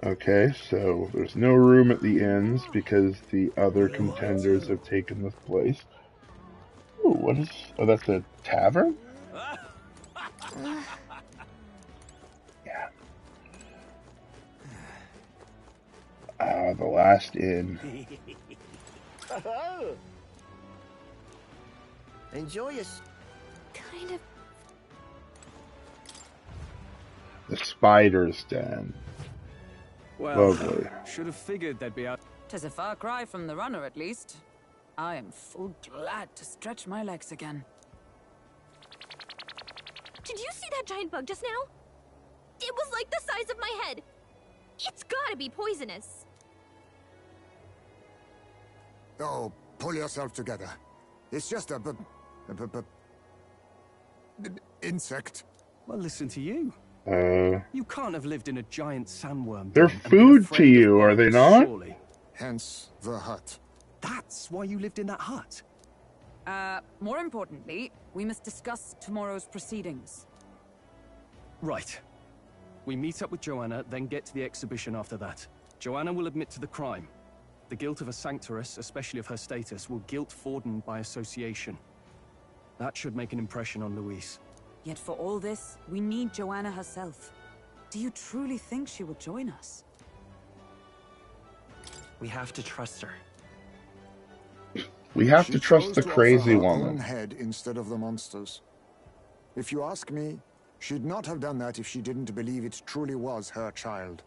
Okay, so there's no room at the inns because the other contenders have taken this place. Ooh, what is... Oh, that's a tavern? Yeah. Ah, the last inn. Enjoy your... Kind of. The spider's den. Well, Lovely. should have figured they'd be out. 'Tis a far cry from the runner, at least. I am full glad to stretch my legs again. Did you see that giant bug just now? It was like the size of my head. It's gotta be poisonous. Oh, pull yourself together. It's just a insect. Well, listen to you. You can't have lived in a giant sandworm. They're food to you, are they not? Surely. Hence the hut. That's why you lived in that hut. More importantly, we must discuss tomorrow's proceedings. Right. We meet up with Joanna, then get to the exhibition after that. Joanna will admit to the crime. The guilt of a sanctoress, especially of her status, will guilt Forden by association. That should make an impression on Louise. Yet for all this, we need Joanna herself. Do you truly think she will join us? We have to trust her. We have She to trust chose the to offer crazy her woman. own head instead of the monsters. If you ask me, she'd not have done that if she didn't believe it truly was her child.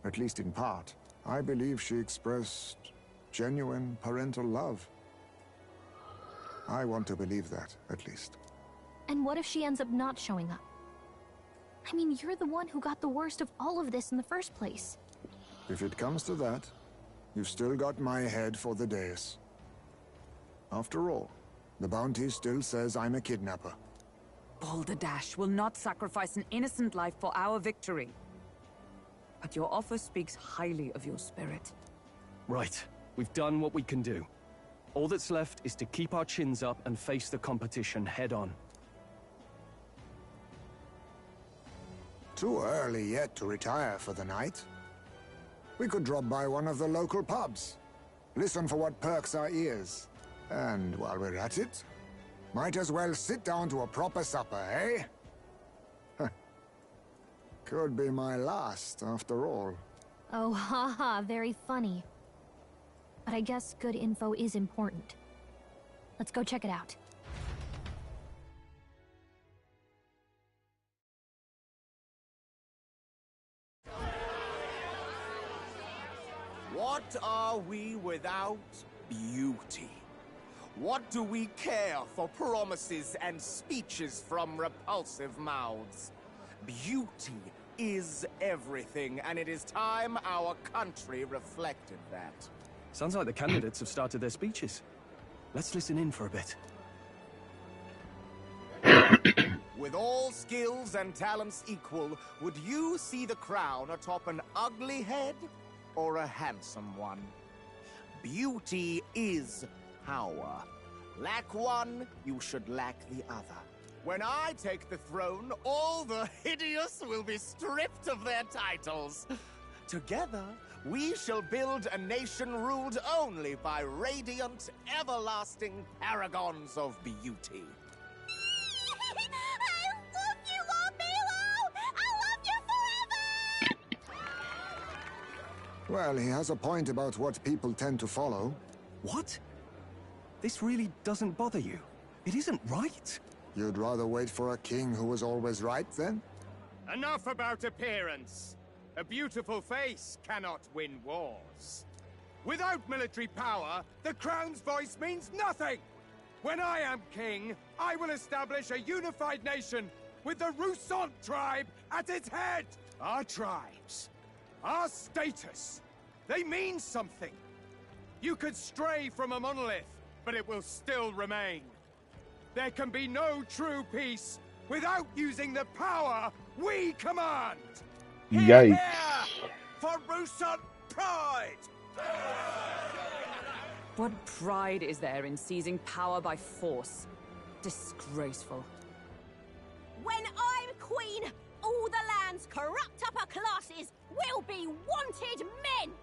At least in part. I believe she expressed genuine parental love. I want to believe that, at least. And what if she ends up not showing up? I mean, you're the one who got the worst of all of this in the first place. If it comes to that, you've still got my head for the dais. After all, the bounty still says I'm a kidnapper. Balderdash will not sacrifice an innocent life for our victory. But your offer speaks highly of your spirit. Right. We've done what we can do. All that's left is to keep our chins up and face the competition head on. Too early yet to retire for the night. We could drop by one of the local pubs. Listen for what perks our ears. And while we're at it, might as well sit down to a proper supper, eh? Could be my last, after all. Oh, haha, very funny. But I guess good info is important. Let's go check it out. What are we without beauty? What do we care for promises and speeches from repulsive mouths? Beauty is everything, and it is time our country reflected that. Sounds like the candidates have started their speeches. Let's listen in for a bit. With all skills and talents equal, would you see the crown atop an ugly head or a handsome one? Beauty is power. Lack one, you should lack the other. When I take the throne, all the hideous will be stripped of their titles. Together, we shall build a nation ruled only by radiant, everlasting paragons of beauty. I love you, Lord I love you forever! Well, he has a point about what people tend to follow. What? This really doesn't bother you? It isn't right? You'd rather wait for a king who was always right, then? Enough about appearance. A beautiful face cannot win wars. Without military power, the crown's voice means nothing! When I am king, I will establish a unified nation with the Rousant tribe at its head! Our tribes, our status, they mean something. You could stray from a monolith, but it will still remain. There can be no true peace without using the power we command! Yikes. Here for Rousant pride! What pride is there in seizing power by force? Disgraceful. When I'm queen, all the land's corrupt upper classes will be wanted men.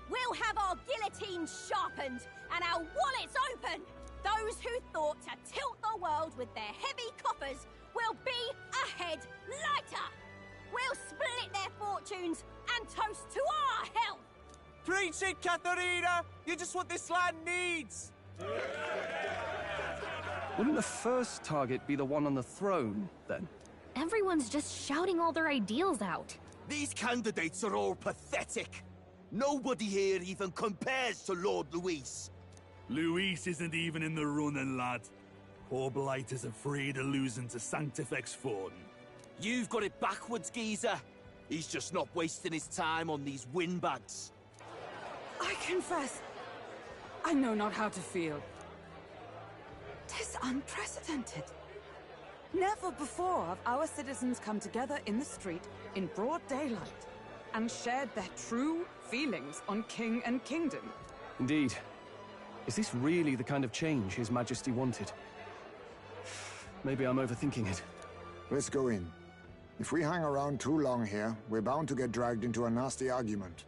We'll have our guillotines sharpened and our wallets open. Those who thought to tilt the world with their heavy coffers will be a head lighter. We'll split their fortunes and toast to our health. Preach it, Katharina! You're just what this land needs! Wouldn't the first target be the one on the throne, then? Everyone's just shouting all their ideals out. These candidates are all pathetic. Nobody here even compares to Lord Luis. Luis isn't even in the running, lad. Poor Blight is afraid of losing to Sanctifex Forden. You've got it backwards, geezer. He's just not wasting his time on these windbags. I confess, I know not how to feel. 'Tis unprecedented. Never before have our citizens come together in the street in broad daylight and shared their true feelings on king and kingdom. Indeed. Is this really the kind of change His Majesty wanted? Maybe I'm overthinking it. Let's go in. If we hang around too long here, we're bound to get dragged into a nasty argument.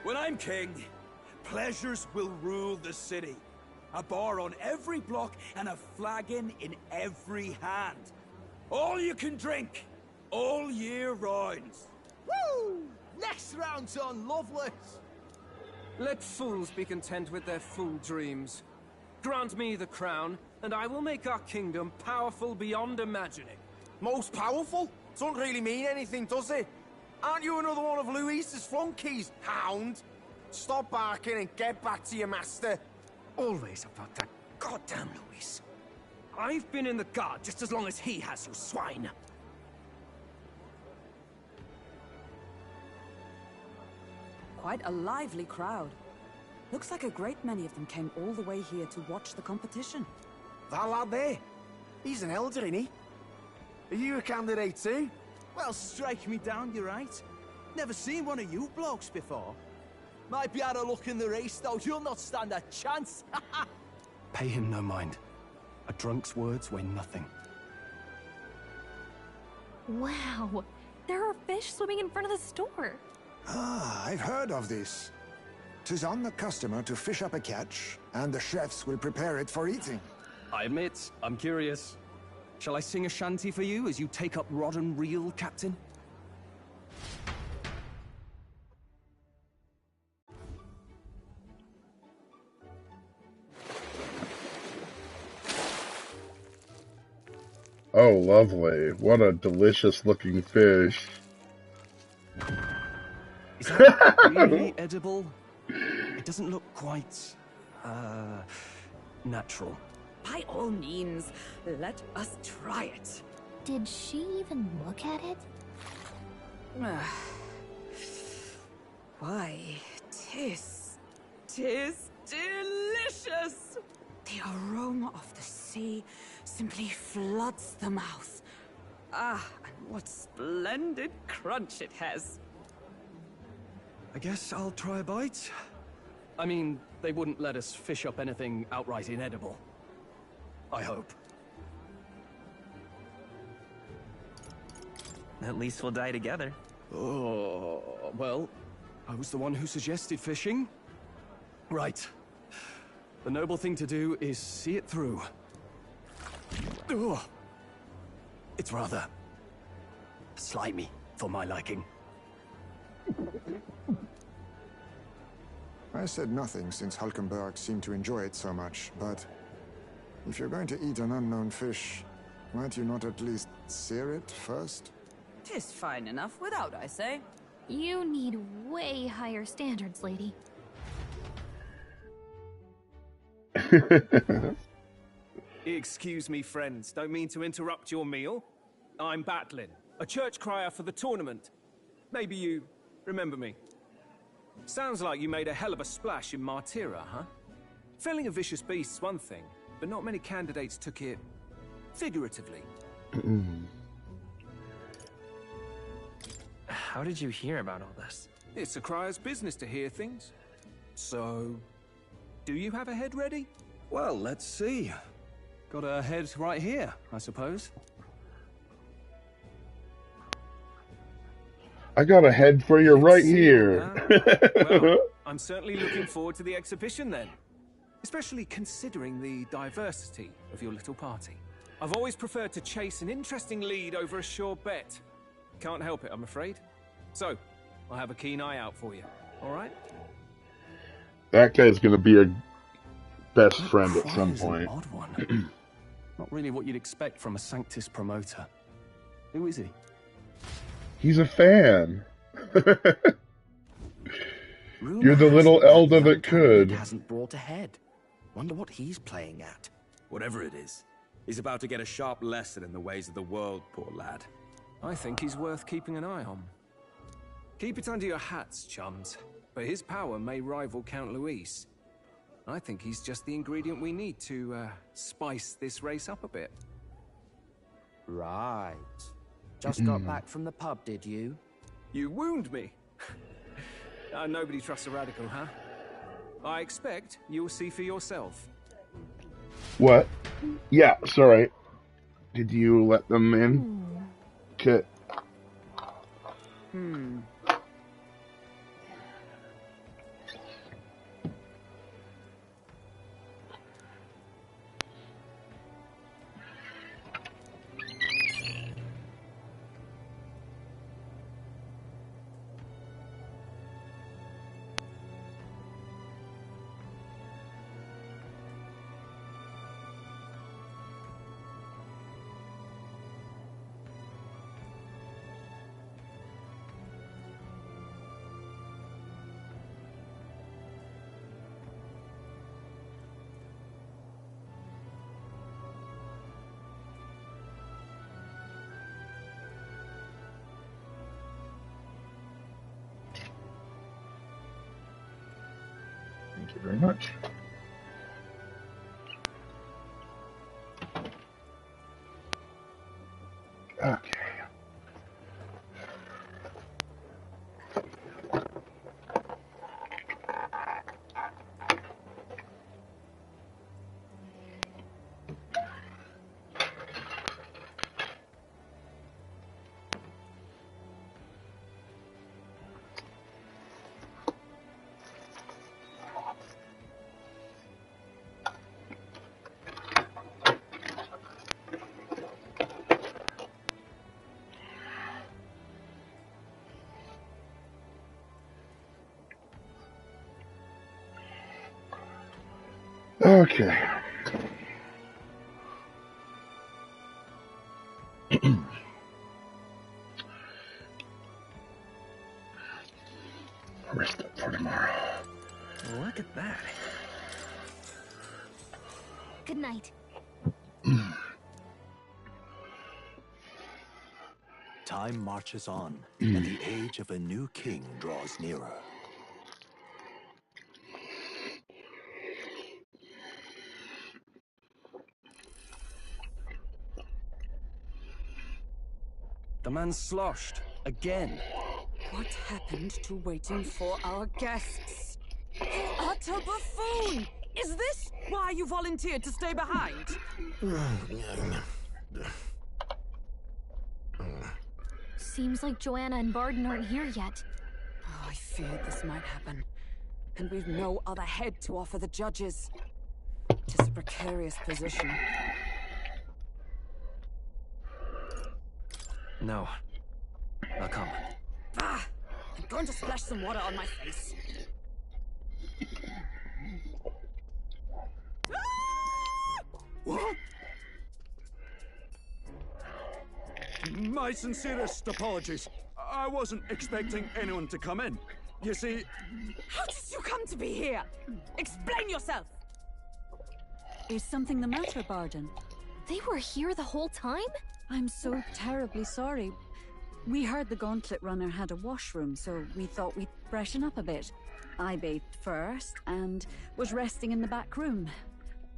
When I'm king, pleasures will rule the city. A bar on every block and a flagon in every hand. All you can drink, all year round. Woo! Next round's on Loveless. Let fools be content with their fool dreams. Grant me the crown, and I will make our kingdom powerful beyond imagining. Most powerful? Doesn't really mean anything, does it? Aren't you another one of Luis's flunkies, hound? Stop barking and get back to your master. Always about that goddamn Luis. I've been in the guard just as long as he has, you swine. Quite a lively crowd. Looks like a great many of them came all the way here to watch the competition. That lad there, he's an elder, isn't he? Are you a candidate too? Well, strike me down, you're right. Never seen one of you blokes before. Might be out of luck in the race, though. You'll not stand a chance. Pay him no mind. A drunk's words weigh nothing. Wow, there are fish swimming in front of the store. Ah, I've heard of this. 'Tis on the customer to fish up a catch, and the chefs will prepare it for eating. I admit, I'm curious. Shall I sing a shanty for you as you take up rod and reel, Captain? Oh, lovely. What a delicious looking fish. Is that really edible? It doesn't look quite, natural. By all means, let us try it. Did she even look at it? Why, tis delicious! The aroma of the sea simply floods the mouth. Ah, and what splendid crunch it has. I guess I'll try a bite. I mean, they wouldn't let us fish up anything outright inedible. I hope. At least we'll die together. Oh, well, I was the one who suggested fishing. Right. The noble thing to do is see it through. Ugh. It's rather slimy for my liking. I said nothing since Hulkenberg seemed to enjoy it so much, but if you're going to eat an unknown fish, might you not at least sear it first? 'Tis fine enough without, I say. You need way higher standards, lady. Excuse me, friends. Don't mean to interrupt your meal. I'm Batlin, a church crier for the tournament. Maybe you remember me. Sounds like you made a hell of a splash in Martyra, huh? Felling a vicious beast's one thing, but not many candidates took it figuratively. How did you hear about all this? It's a crier's business to hear things. So, do you have a head ready? Well, let's see. Got a head right here, I suppose. I got a head for you right here. Well, I'm certainly looking forward to the exhibition then. Especially considering the diversity of your little party. I've always preferred to chase an interesting lead over a sure bet. Can't help it, I'm afraid. So, I'll have a keen eye out for you. All right? That guy's gonna be a best friend at some point. Odd one. Not really what you'd expect from a Sanctus promoter. Who is he? He's a fan. You're the little elder that could. Hasn't brought a head. Wonder what he's playing at. Whatever it is, he's about to get a sharp lesson in the ways of the world, poor lad. I think he's worth keeping an eye on. Keep it under your hats, chums. But his power may rival Count Luis. I think he's just the ingredient we need to spice this race up a bit. Right. Just got back from the pub, did you? You wound me. Nobody trusts a radical, huh? I expect you'll see for yourself. What? Yeah, sorry. Did you let them in? Okay. Thank you very much. Okay. Okay. Rest up for tomorrow. Look at that. Good night. Time marches on, and the age of a new king draws nearer. The man's sloshed. Again. What happened to waiting for our guests? Utter buffoon! Is this why you volunteered to stay behind? Seems like Joanna and Barden aren't here yet. Oh, I feared this might happen. And we've no other head to offer the judges. Tis a precarious position. No. I'll come. Ah! I'm going to splash some water on my face. What? My sincerest apologies. I wasn't expecting anyone to come in. You see... How did you come to be here? Explain yourself! Is something the matter, Barden? They were here the whole time? I'm so terribly sorry. We heard the Gauntlet Runner had a washroom, so we thought we'd freshen up a bit. I bathed first and was resting in the back room,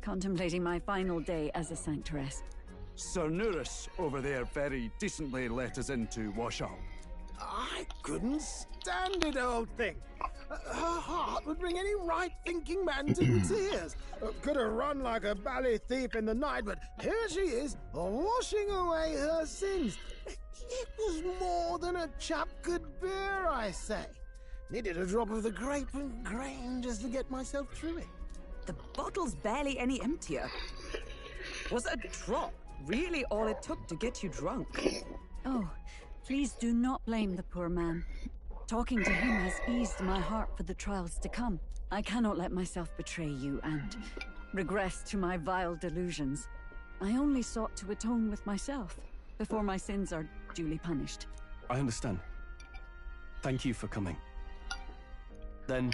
contemplating my final day as a sanctuaress. Sir Nuris over there very decently let us in to wash up. I couldn't stand it, old thing. Her heart would bring any right-thinking man to tears. Could have run like a bally thief in the night, but here she is, washing away her sins. It was more than a chap could bear, I say. Needed a drop of the grape and grain just to get myself through it. The bottle's barely any emptier. Was a drop really all it took to get you drunk? Oh, please do not blame the poor man. Talking to him has eased my heart for the trials to come. I cannot let myself betray you and regress to my vile delusions. I only sought to atone with myself before my sins are duly punished. I understand. Thank you for coming. Then,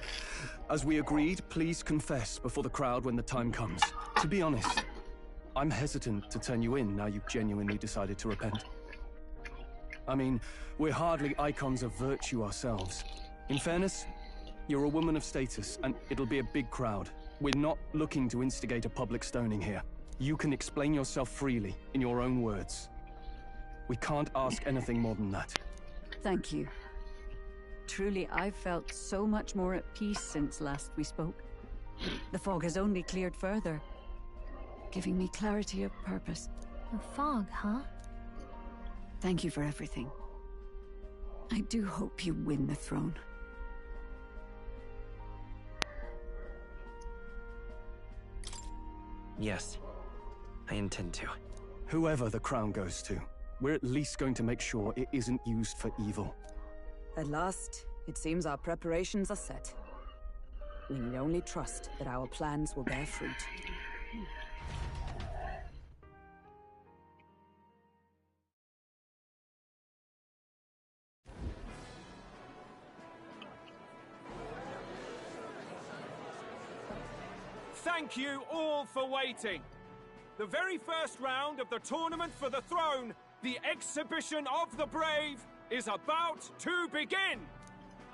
as we agreed, please confess before the crowd when the time comes. To be honest, I'm hesitant to turn you in now you've genuinely decided to repent. I mean, we're hardly icons of virtue ourselves. In fairness, you're a woman of status, and it'll be a big crowd. We're not looking to instigate a public stoning here. You can explain yourself freely, in your own words. We can't ask anything more than that. Thank you. Truly, I've felt so much more at peace since last we spoke. The fog has only cleared further, giving me clarity of purpose. The fog, huh? Thank you for everything. I do hope you win the throne. Yes, I intend to. Whoever the crown goes to, we're at least going to make sure it isn't used for evil. At last, it seems our preparations are set. We need only trust that our plans will bear fruit. Thank you all for waiting. The very first round of the tournament for the throne, the exhibition of the brave, is about to begin.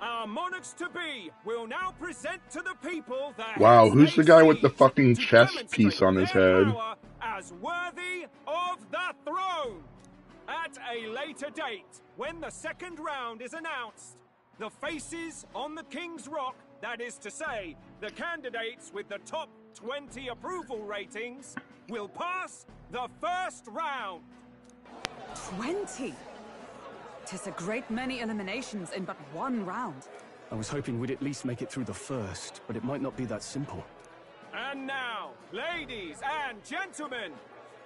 Our monarchs-to-be will now present to the people their Wow, who's the guy with the fucking chest piece on his head? power as worthy of the throne. At a later date, when the second round is announced, the faces on the King's Rock, that is to say, the candidates with the top 20 approval ratings, will pass the first round. 20? 'Tis a great many eliminations in but one round. I was hoping we'd at least make it through the first, but it might not be that simple. And now, ladies and gentlemen,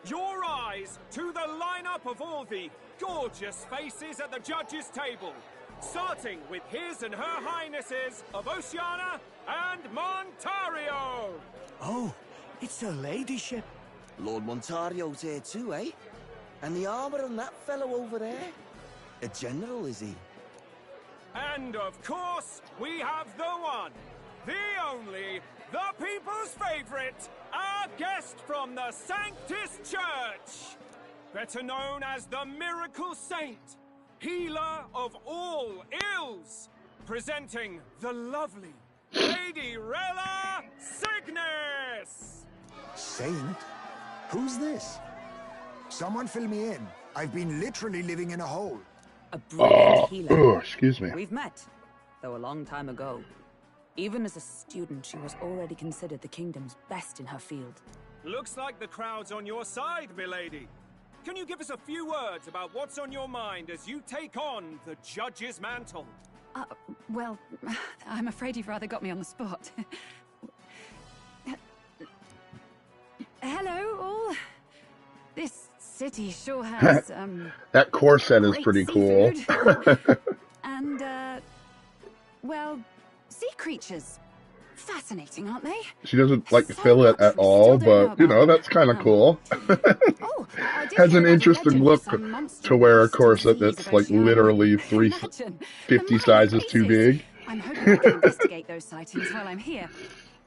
your eyes to the lineup of all the gorgeous faces at the judges' table, starting with His and Her Highnesses of Oceania and Montario. Oh, it's her ladyship. Lord Montario's here too, eh? And the armor on that fellow over there? A general, is he? And of course, we have the one, the only, the people's favorite, our guest from the Sanctus Church, better known as the Miracle Saint, healer of all ills, presenting the lovely Lady Rella Cygnus! Saint? Who's this? Someone fill me in. I've been literally living in a hole. A brilliant healer. Excuse me. We've met, though a long time ago. Even as a student, she was already considered the kingdom's best in her field. Looks like the crowd's on your side, milady. Can you give us a few words about what's on your mind as you take on the judge's mantle? Well, I'm afraid you've rather got me on the spot. Hello, all. This city sure has, that corset is pretty cool. and, well, sea creatures. Fascinating, aren't they? She doesn't like fill it at all, but, you know, that's kind of cool. Has an interesting look to wear a corset that's, like, literally 350 sizes too big. I'm hoping I can investigate those sightings while I'm here.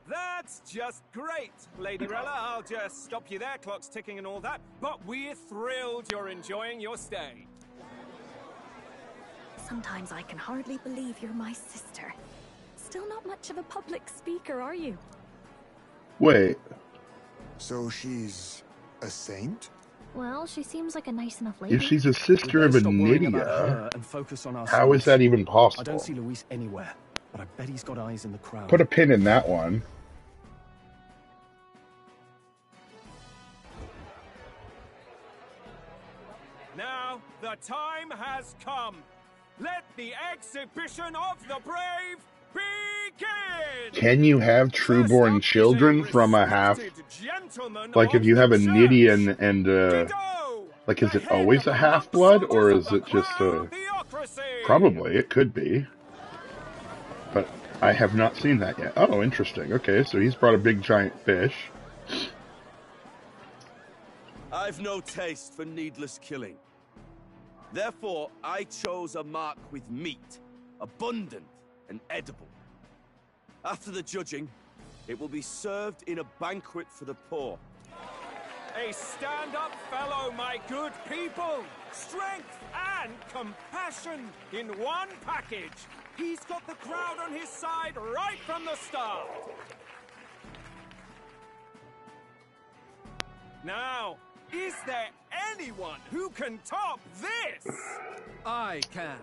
That's just great, Lady Rella. I'll just stop you there, clock's ticking and all that. But we're thrilled you're enjoying your stay. Sometimes I can hardly believe you're my sister. Still not much of a public speaker, are you? Wait. So she's a saint? Well, she seems like a nice enough lady. If she's a sister of Nydia, and focus on our how is that even I possible? don't see Luis anywhere, but I bet he's got eyes in the crowd. Put a pin in that one. Now, the time has come. Let the exhibition of the brave begin! Can you have trueborn children from a half? Like, if you have a Nydia and like, is it always a half-blood, or is it just a... Probably, it could be. But I have not seen that yet. Oh, interesting. Okay, so he's brought a big giant fish. I've no taste for needless killing. Therefore, I chose a mark with meat, abundant and edible. After the judging, it will be served in a banquet for the poor. A stand-up fellow, my good people! Strength and compassion in one package! He's got the crowd on his side right from the start! Now, is there anyone who can top this? I can.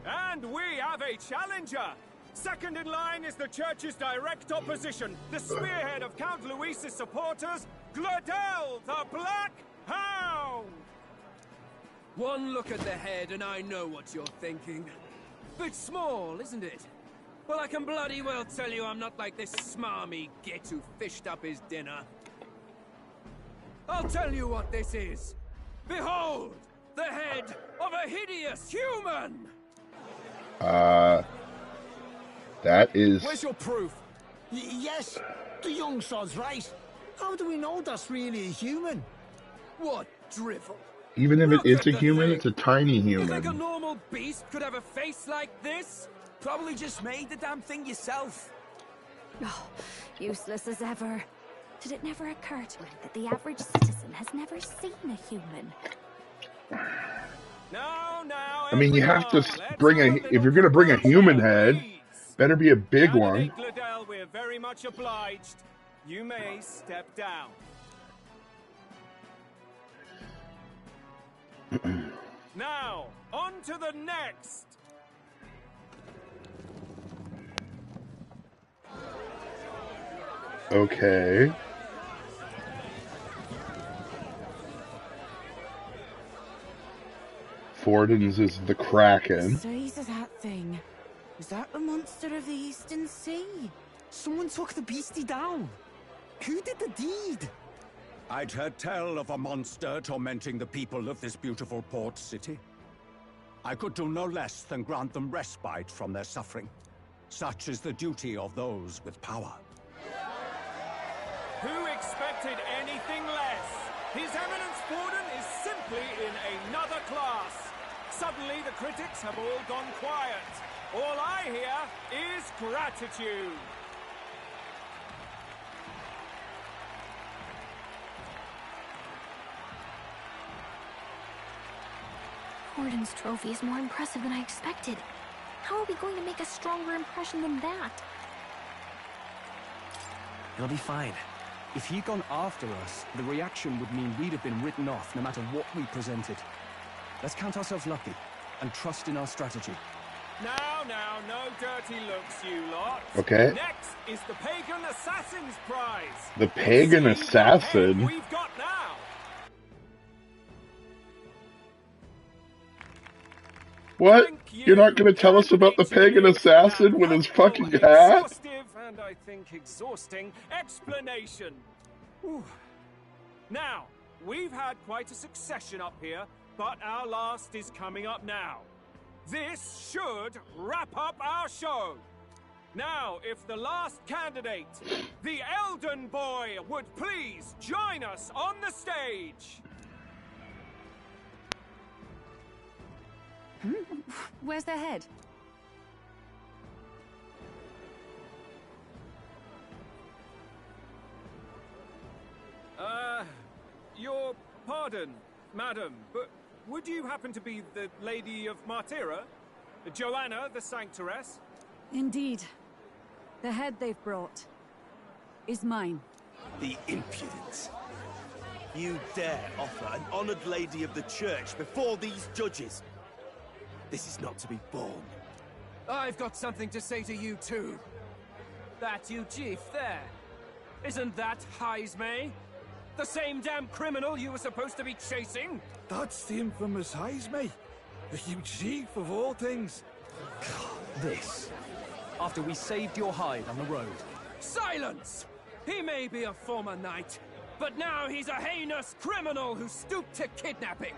And we have a challenger! Second in line is the church's direct opposition, the spearhead of Count Luis's supporters, Gladel the Black Hound! One look at the head and I know what you're thinking. Bit small, isn't it? Well, I can bloody well tell you I'm not like this smarmy git who fished up his dinner. I'll tell you what this is. Behold, the head of a hideous human! That is... Where's your proof? Yes, the young sod's right. How do we know that's really a human? What drivel? Even if it is a human, it's a tiny You think a human. normal beast could have a face like this? Probably just made the damn thing yourself. Oh, useless as ever. Did it never occur to me that the average citizen has never seen a human? I mean, you have to bring a... If you're going to bring a human head, better be a big one. Gladel, we're very much obliged. You may step down. Now, on to the next. Okay. Forden's is the Kraken. Size of that thing. Was that the monster of the Eastern Sea? Someone took the beastie down. Who did the deed? I'd heard tell of a monster tormenting the people of this beautiful port city. I could do no less than grant them respite from their suffering. Such is the duty of those with power. Who expected anything less? His Eminence Forden is simply in another class. Suddenly the critics have all gone quiet. All I hear is gratitude. Forden's trophy is more impressive than I expected. How are we going to make a stronger impression than that? You'll be fine. If he'd gone after us, the reaction would mean we'd have been written off no matter what we presented. Let's count ourselves lucky and trust in our strategy. Now, no dirty looks, you lot. Okay. Next is the Pagan Assassin's Prize. The Pagan Assassin? We've got now. What? You're not going to tell us about the Pagan Assassin with his fucking hat? Exhaustive and I think exhausting explanation. Whew. Now, we've had quite a succession up here, but our last is coming up now. This should wrap up our show. Now, if the last candidate, the Elden Boy, would please join us on the stage. Where's their head? Your pardon, madam, but would you happen to be the Lady of Martyra? Joanna, the Sanctoress? Indeed. The head they've brought is mine. The impudence. You dare offer an honored lady of the church before these judges? This is not to be borne. I've got something to say to you too. That you chief there. Isn't that Heismay? The same damn criminal you were supposed to be chasing? That's the infamous Heismay. The huge chief of all things. This. After we saved your hide on the road. Silence! He may be a former knight, but now he's a heinous criminal who stooped to kidnapping.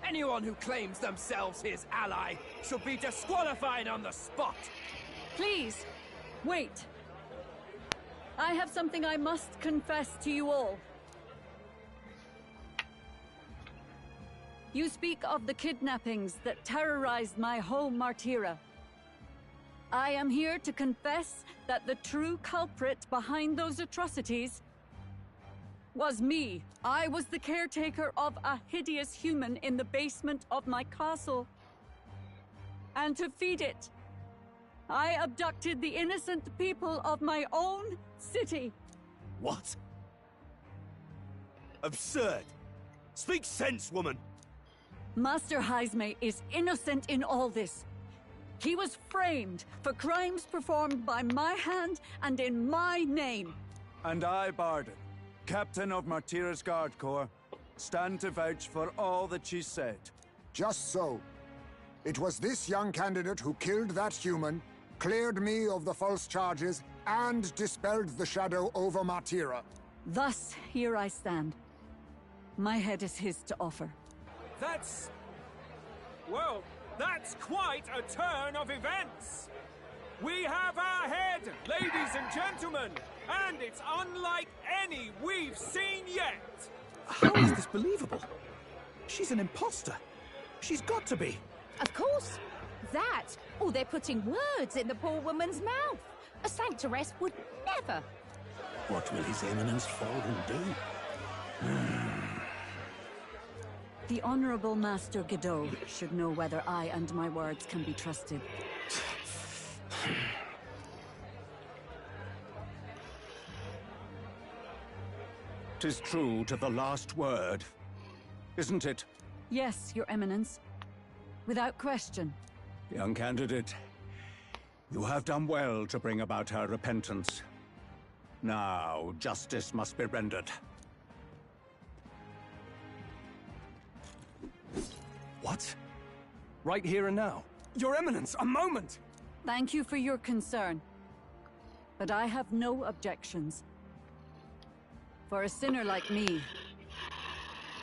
Anyone who claims themselves his ally should be disqualified on the spot. Please, wait. I have something I must confess to you all. You speak of the kidnappings that terrorized my home, Martira. I am here to confess that the true culprit behind those atrocities was me. I was the caretaker of a hideous human in the basement of my castle. And to feed it, I abducted the innocent people of my own city. What? Absurd! Speak sense, woman! Master Heismay is innocent in all this. He was framed for crimes performed by my hand and in my name. And I, Barden, Captain of Martira's Guard Corps, stand to vouch for all that she said. Just so. It was this young candidate who killed that human, cleared me of the false charges, and dispelled the shadow over Martira. Thus, here I stand. My head is his to offer. That's... well, that's quite a turn of events! We have our head, ladies and gentlemen, and it's unlike any we've seen yet! How is this believable? She's an imposter. She's got to be. Of course. That, or they're putting words in the poor woman's mouth. A sanctoress would never. What will His Eminence Falden do? The Honorable Master Godot should know whether I and my words can be trusted. 'Tis true to the last word, isn't it? Yes, Your Eminence. Without question. Young candidate, you have done well to bring about her repentance. Now, justice must be rendered. What? Right here and now? Your Eminence, a moment! Thank you for your concern. But I have no objections. For a sinner like me,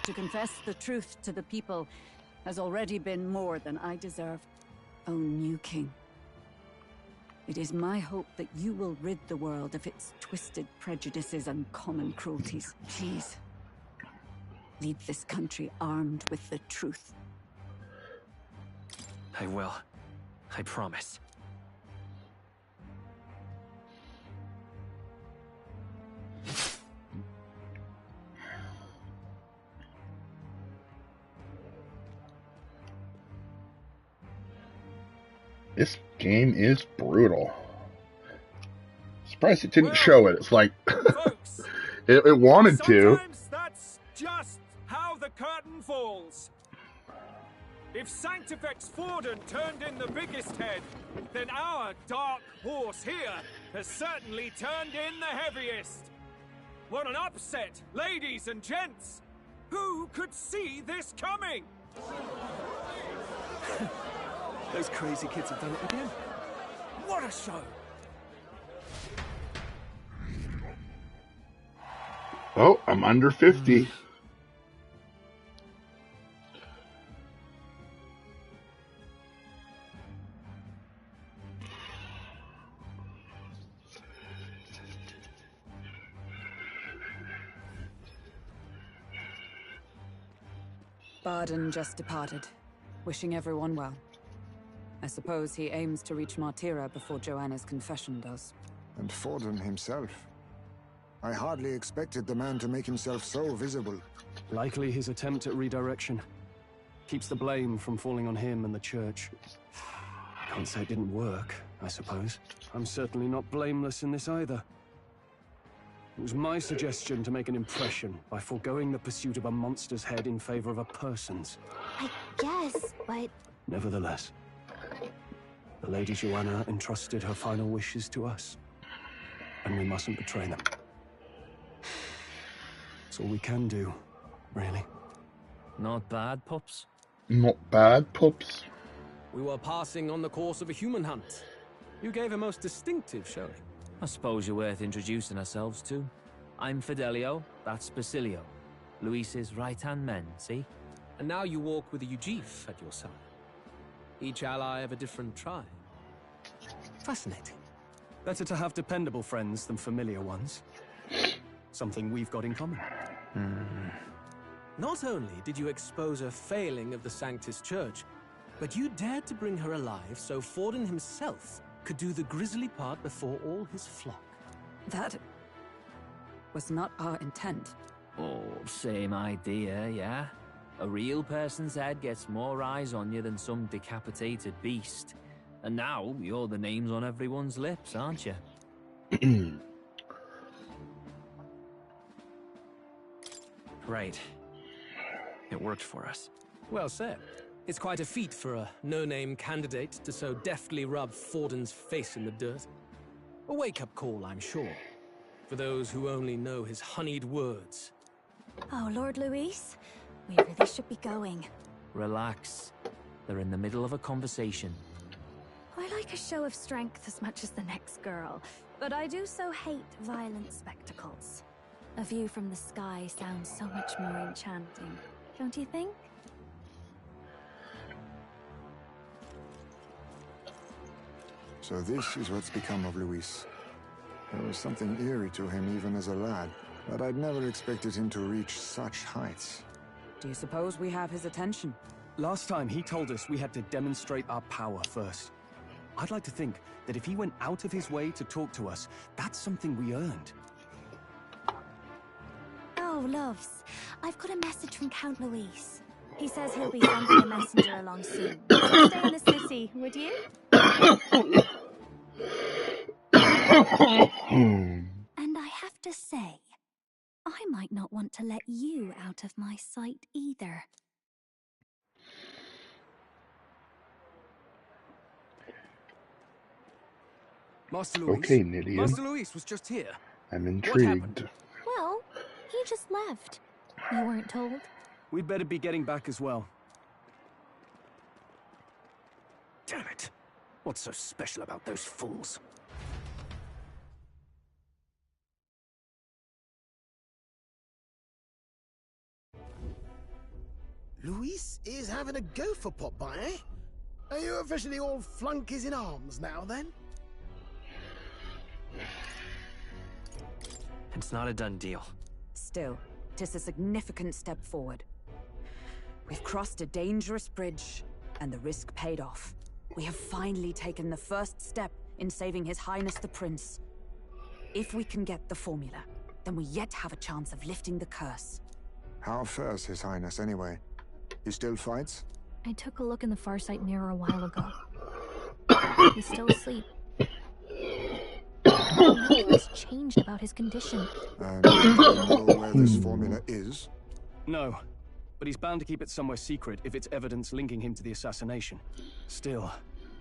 to confess the truth to the people has already been more than I deserve. O new king, it is my hope that you will rid the world of its twisted prejudices and common cruelties. Please, lead this country armed with the truth. I will. I promise. This game is brutal. Surprised it didn't show it. It's like it wanted to. Sometimes that's just how the curtain falls. If Sanctifex Forden turned in the biggest head, then our dark horse here has certainly turned in the heaviest. What an upset, ladies and gents! Who could see this coming? Those crazy kids have done it again. What a show! Oh, I'm under 50. Barden just departed, wishing everyone well. I suppose he aims to reach Martira before Joanna's confession does. And Forden himself. I hardly expected the man to make himself so visible. Likely his attempt at redirection. Keeps the blame from falling on him and the church. Can't say it didn't work, I suppose. I'm certainly not blameless in this either. It was my suggestion to make an impression by foregoing the pursuit of a monster's head in favor of a person's. I guess, but... Nevertheless, the Lady Joanna entrusted her final wishes to us, and we mustn't betray them. It's all we can do, really. Not bad, pups. Not bad, pups. We were passing on the course of a human hunt. You gave a most distinctive showing. I suppose you're worth introducing ourselves to. I'm Fidelio, that's Basilio. Luis's right-hand men, see? And now you walk with a Ujif at your side. Each ally of a different tribe. Fascinating. Better to have dependable friends than familiar ones. Something we've got in common. Not only did you expose a failing of the Sanctus Church, but you dared to bring her alive so Forden himself could do the grisly part before all his flock. That was not our intent. Oh, same idea, yeah? A real person's head gets more eyes on you than some decapitated beast. And now, you're the names on everyone's lips, aren't you? Right. It worked for us. Well said. It's quite a feat for a no-name candidate to so deftly rub Forden's face in the dirt. A wake-up call, I'm sure, for those who only know his honeyed words. Oh, Lord Luis, we really should be going. Relax. They're in the middle of a conversation. I like a show of strength as much as the next girl, but I do so hate violent spectacles. A view from the sky sounds so much more enchanting, don't you think? So this is what's become of Luis. There was something eerie to him even as a lad, but I'd never expected him to reach such heights. Do you suppose we have his attention? Last time he told us we had to demonstrate our power first. I'd like to think that if he went out of his way to talk to us, that's something we earned. Oh, loves. I've got a message from Count Luis. He says he'll be sending a messenger along soon. So stay in the city, would you? And I have to say, I might not want to let you out of my sight either. Master Luis. Okay, Nidian. Master Luis was just here. I'm intrigued. Well, he just left. You weren't told? We'd better be getting back as well. Damn it. What's so special about those fools? Luis is having a go for Popeye, eh? Are you officially all flunkies in arms now, then? It's not a done deal. Still, 'tis a significant step forward. We've crossed a dangerous bridge, and the risk paid off. We have finally taken the first step in saving His Highness the Prince. If we can get the formula, then we yet have a chance of lifting the curse. How fares His Highness, anyway? He still fights? I took a look in the Farsight mirror a while ago. He's still asleep. Nothing's changed about his condition. And do you know where this formula is? No, but he's bound to keep it somewhere secret if it's evidence linking him to the assassination. Still,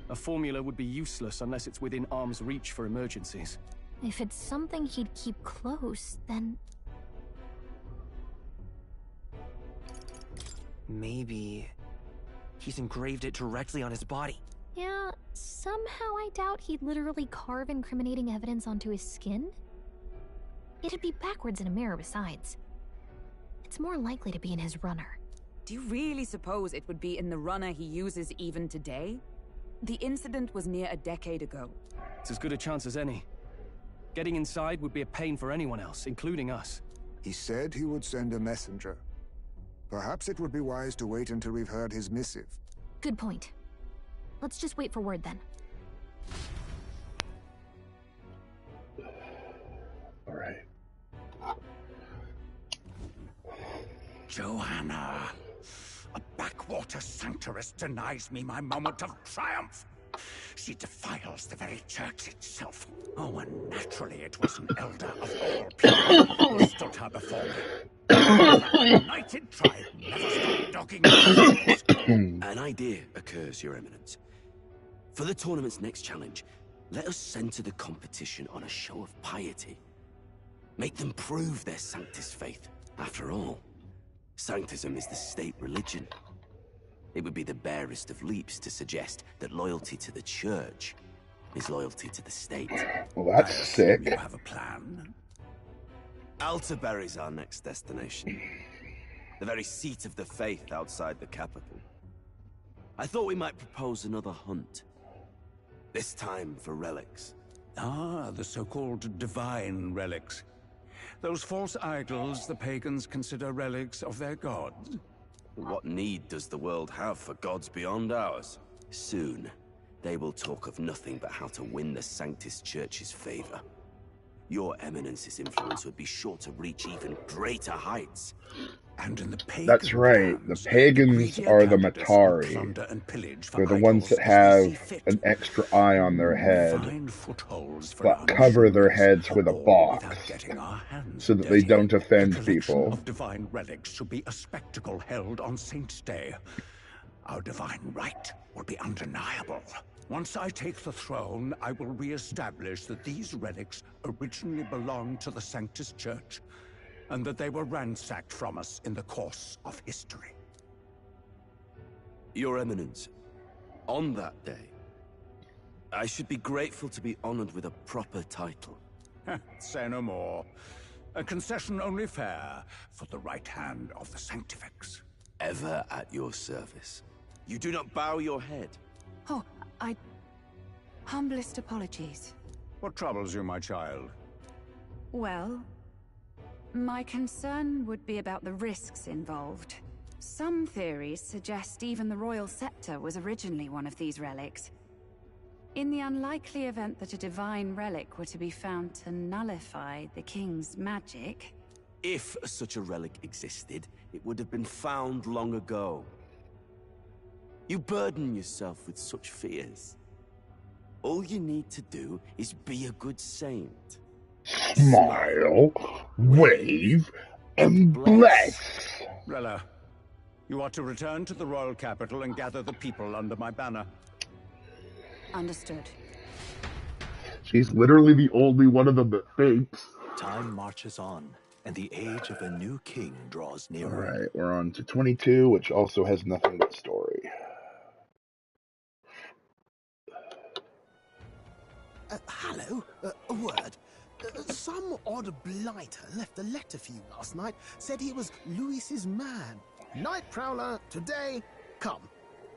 a formula would be useless unless it's within arm's reach for emergencies. If it's something he'd keep close, then... Maybe he's engraved it directly on his body. Yeah, somehow I doubt he'd literally carve incriminating evidence onto his skin. It'd be backwards in a mirror besides. It's more likely to be in his runner. Do you really suppose it would be in the runner he uses even today? The incident was near a decade ago. It's as good a chance as any. Getting inside would be a pain for anyone else, including us. He said he would send a messenger. Perhaps it would be wise to wait until we've heard his missive. Good point. Let's just wait for word then. All right. Joanna, a backwater sanctuarist denies me my moment of triumph. She defiles the very church itself. Oh, and naturally it was an elder of all people who stood her before me. That united tribe never stopped dogging my heels. An idea occurs, Your Eminence. For the tournament's next challenge, let us center the competition on a show of piety. Make them prove their Sanctus faith. After all, Sanctism is the state religion. It would be the barest of leaps to suggest that loyalty to the church is loyalty to the state. Well, that's sick. You have a plan? Altaberry's our next destination. The very seat of the faith outside the capital. I thought we might propose another hunt. This time for relics. Ah, the so-called divine relics. Those false idols the pagans consider relics of their gods. What need does the world have for gods beyond ours? Soon, they will talk of nothing but how to win the Sanctus Church's favor. Your Eminence's influence would be sure to reach even greater heights. And in the pagan That's right. The pagans are the Matari. They're the ones that have an extra eye on their head, but cover their heads with a box so that they don't offend people. Of divine relics should be a spectacle held on Saint's Day. Our divine right will be undeniable. Once I take the throne, I will re-establish that these relics originally belonged to the Sanctus Church, and that they were ransacked from us in the course of history. Your Eminence, on that day, I should be grateful to be honored with a proper title. Say no more. A concession only fair for the right hand of the Sanctifex. Ever at your service. You do not bow your head. Oh, humblest apologies. What troubles you, my child? Well, my concern would be about the risks involved. Some theories suggest even the royal scepter was originally one of these relics. In the unlikely event that a divine relic were to be found to nullify the king's magic... If such a relic existed, it would have been found long ago. You burden yourself with such fears. All you need to do is be a good saint. Smile, wave, and bless. Rella, you are to return to the royal capital and gather the people under my banner. Understood. She's literally the only one of them that thinks. Time marches on, and the age of a new king draws nearer. Alright, we're on to 22, which also has nothing but story. Hello, a word. Some odd blighter left a letter for you last night. Said he was Louis's man. Night prowler, today, come.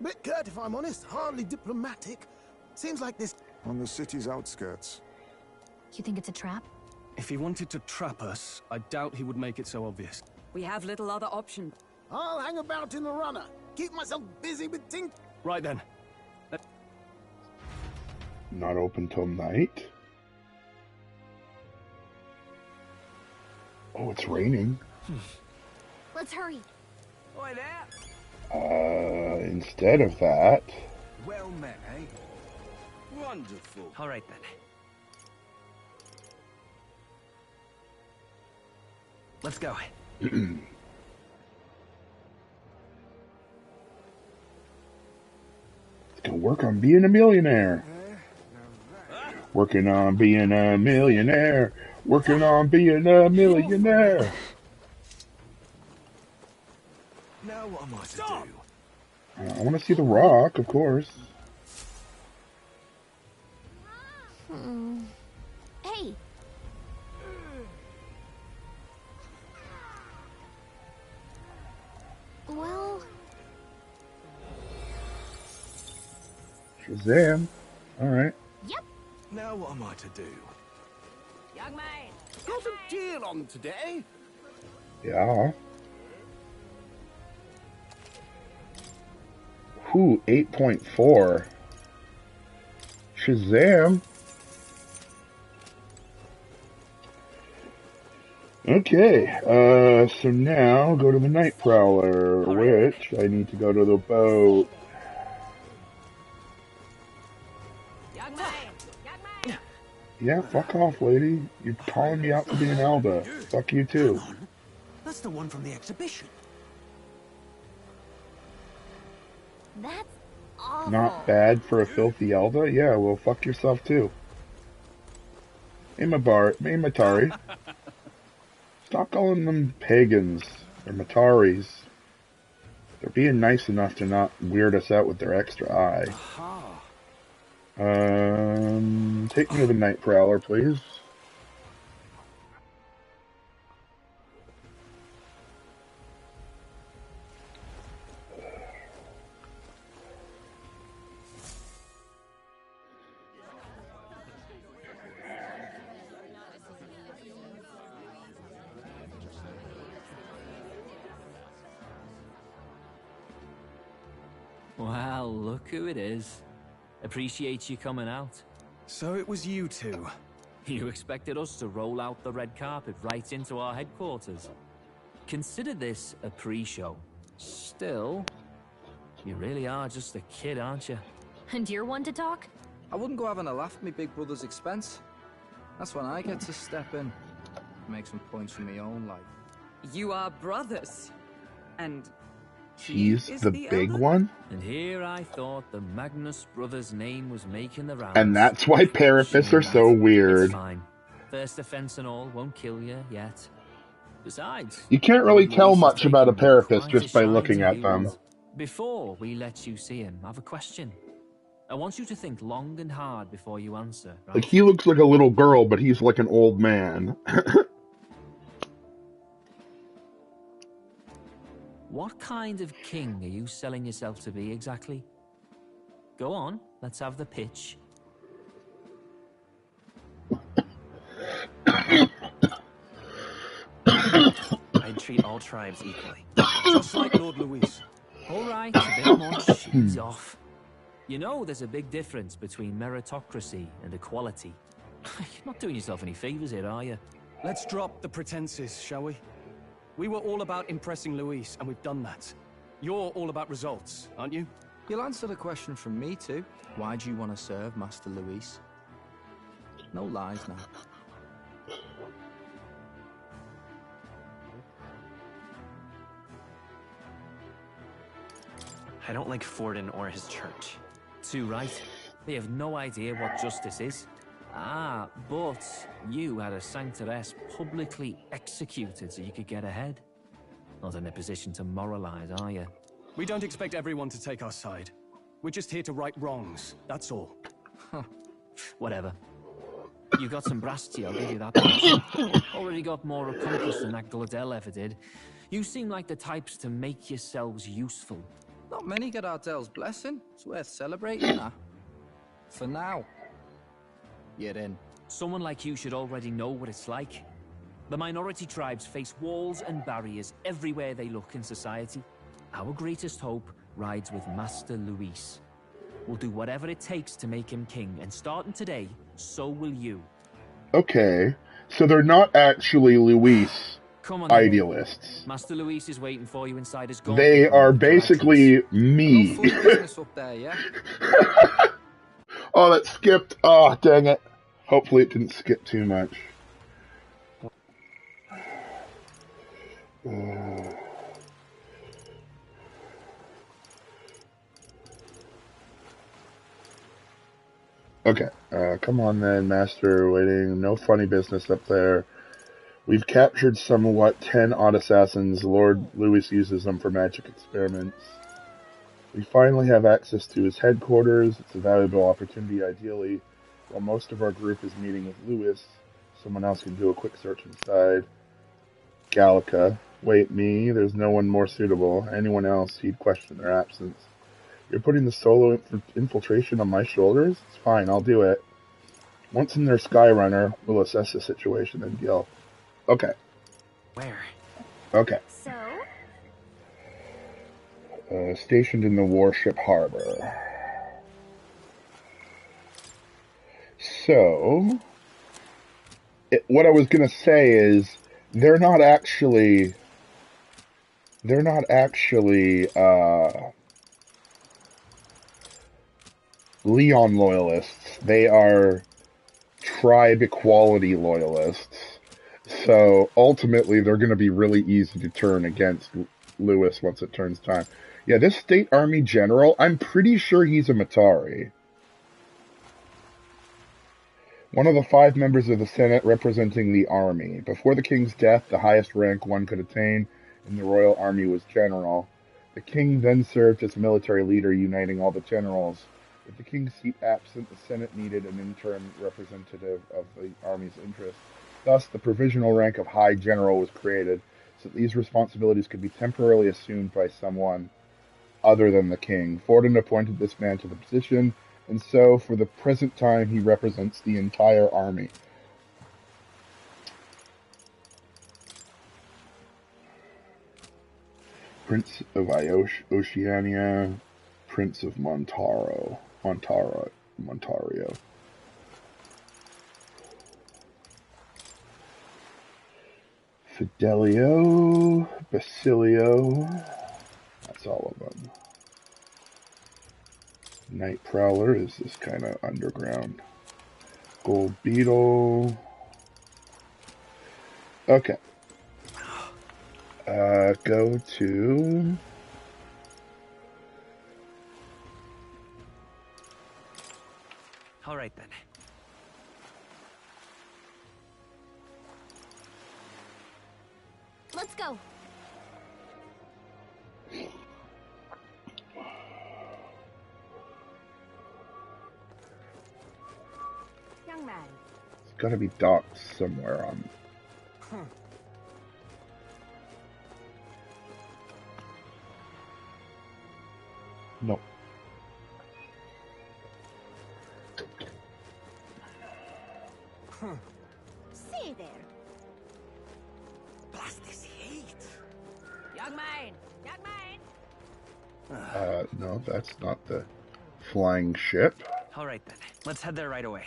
Bit curt if I'm honest, hardly diplomatic. Seems like this... On the city's outskirts. You think it's a trap? If he wanted to trap us, I doubt he would make it so obvious. We have little other option. I'll hang about in the runner. Keep myself busy with things. Right then. Not open till night. Oh, it's raining. Let's hurry. Oi there. Instead of that... Well met, eh? Wonderful. All right then. Let's go. Let's go work on being a millionaire. Working on being a millionaire. Working on being a millionaire. Now what am I to do? I want to see the rock, of course. Hey! Well... Shazam. Alright. Yep. Now what am I to do? Young man! Got a deal on today. Yeah. Whew, 8.4. Shazam. Okay, so now go to the Night Prowler, which I need to go to the boat. Yeah, fuck off, lady. You're calling me out for being Elda. Fuck you too. That's the one from the exhibition. That's awful. Not bad for a filthy Elda? Yeah, well, fuck yourself too. Hey, Matari. Stop calling them pagans or Mataris. They're being nice enough to not weird us out with their extra eye. Take me to the Night Prowler, please. Well, look who it is. Appreciate you coming out. So it was you two. You expected us to roll out the red carpet right into our headquarters. Consider this a pre-show. Still, you really are just a kid, aren't you? And you're one to talk? I wouldn't go having a laugh at me big brother's expense. That's when I get to step in. Make some points for my own life. You are brothers. And he's the big one? And here I thought the Magnus brothers' name was making the rounds. And that's why Parafists are so weird. It's fine. First offense and all won't kill you yet. Besides, you can't really tell much about a Parafist just by looking at them. Before we let you see him, I have a question. I want you to think long and hard before you answer. Right? Like, he looks like a little girl, but he's like an old man. What kind of king are you selling yourself to be exactly? Go on, let's have the pitch. I'd treat all tribes equally. Just like Lord Luis. All right, a bit much. Ease off. You know there's a big difference between meritocracy and equality. You're not doing yourself any favors here, are you? Let's drop the pretenses, shall we? We were all about impressing Luis, and we've done that. You're all about results, aren't you? You'll answer the question from me too. Why do you want to serve Master Luis? No lies now. I don't like Forden or his church. Too right. They have no idea what justice is. Ah, but you had a sanctoress publicly executed so you could get ahead. Not in a position to moralize, are you? We don't expect everyone to take our side. We're just here to right wrongs, that's all. Whatever. You got some brasty, I'll give you that much. Already got more accomplished than that Gladel ever did. You seem like the types to make yourselves useful. Not many get Ardel's blessing. It's worth celebrating that. For now. You're in. Someone like you should already know what it's like. The minority tribes face walls and barriers everywhere they look in society. Our greatest hope rides with Master Luis. We'll do whatever it takes to make him king, and starting today, so will you. Okay, so they're not actually Luis idealists. Master Luis is waiting for you inside his gauntlet. They are basically me. Up there, yeah? Oh, that skipped. Oh, dang it. Hopefully it didn't skip too much. Okay, come on then, Master. Waiting. No funny business up there. We've captured somewhat 10 odd assassins. Lord Luis uses them for magic experiments. We finally have access to his headquarters. It's a valuable opportunity, ideally. While most of our group is meeting with Luis, someone else can do a quick search inside. Gallica. Wait, me? There's no one more suitable. Anyone else, he'd question their absence. You're putting the solo infiltration on my shoulders? It's fine, I'll do it. Once in their Skyrunner, we'll assess the situation and deal. Okay. Where? Okay. So? Stationed in the warship harbor. So, what I was gonna say is, they're not actually Leon loyalists. They are tribe equality loyalists. So ultimately, they're going to be really easy to turn against Lewis once it turns time. Yeah, this state army general, I'm pretty sure he's a Matari. One of the 5 members of the Senate representing the army. Before the king's death, the highest rank one could attain in the royal army was general. The king then served as military leader, uniting all the generals. With the king's seat absent, the Senate needed an interim representative of the army's interests. Thus, the provisional rank of High General was created, so that these responsibilities could be temporarily assumed by someone other than the king. Forden appointed this man to the position, and so, for the present time, he represents the entire army. Prince of Oceania, Prince of Montario. Fidelio, Basilio, that's all of them. Night Prowler is this kind of underground. Gold Beetle. Okay. Go to... All right, then. Let's go. Young man. It's gotta be docked somewhere on... No. See there. Blast this heat. Young man. Young man. No, that's not the flying ship. All right, then. Let's head there right away.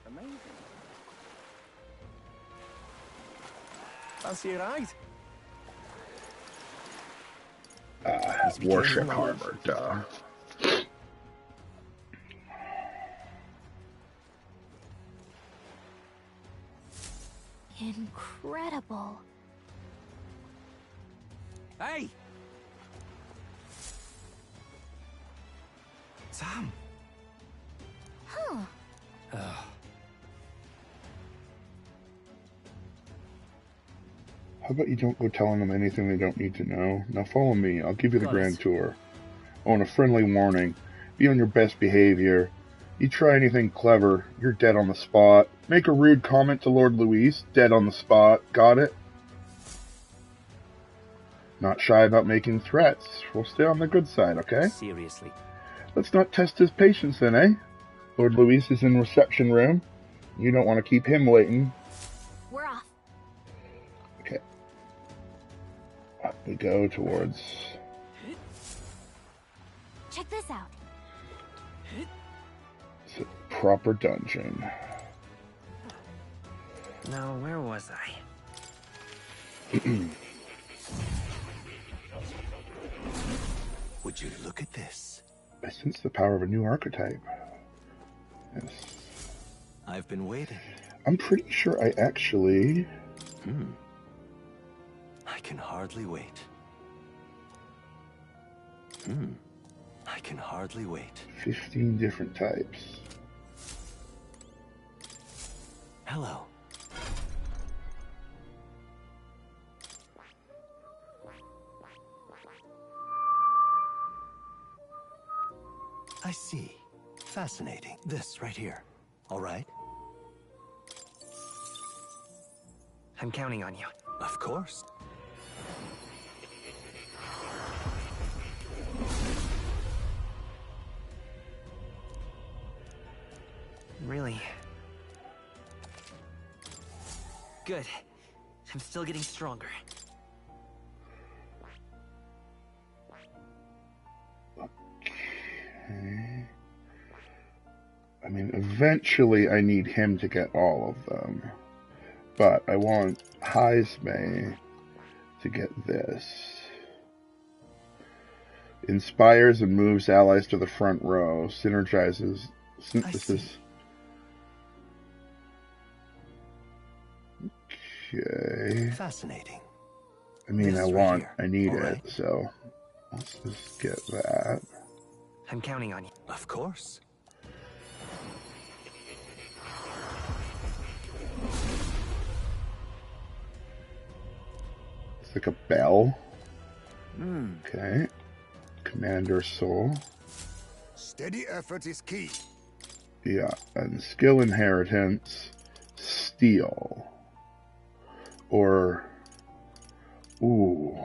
Amazing. Fancy a ride? Warship armor, duh. Incredible. Hey! Sam! Huh. How about you don't go telling them anything they don't need to know? Now follow me, I'll give you the grand tour. Oh, and a friendly warning. Be on your best behavior. You try anything clever, you're dead on the spot. Make a rude comment to Lord Luis, dead on the spot. Got it? Not shy about making threats. We'll stay on the good side, okay? Seriously. Let's not test his patience then, eh? Lord Luis is in reception room. You don't want to keep him waiting. We're off. Okay. Up we go towards... Check this out. It's a proper dungeon. Now, where was I? Would you look at this? I sense the power of a new archetype. Yes. I've been waiting. I'm pretty sure I actually... I can hardly wait. I can hardly wait. 15 different types. Hello. I see. Fascinating. This right here. All right? I'm counting on you. Of course. Really? Good. I'm still getting stronger. Okay. I mean, eventually I need him to get all of them. But I want Heisme to get this. Inspires and moves allies to the front row. Synergizes. Synthesis. Okay. Fascinating. I mean, This I need All it, right. so let's just get that. I'm counting on you. Of course. It's like a bell. Hmm. Okay. Commander Soul. Steady effort is key. Yeah, and skill inheritance, steel. Or, ooh.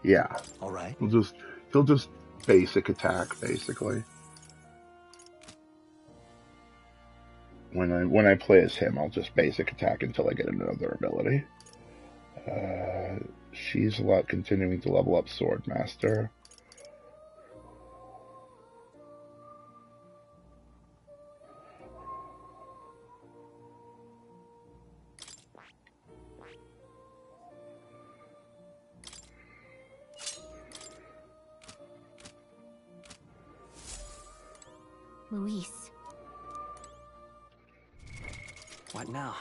Yeah. All right. He'll just basic attack, basically. When I play as him, I'll just basic attack until I get another ability. She's continuing to level up Swordmaster. Luis. What now?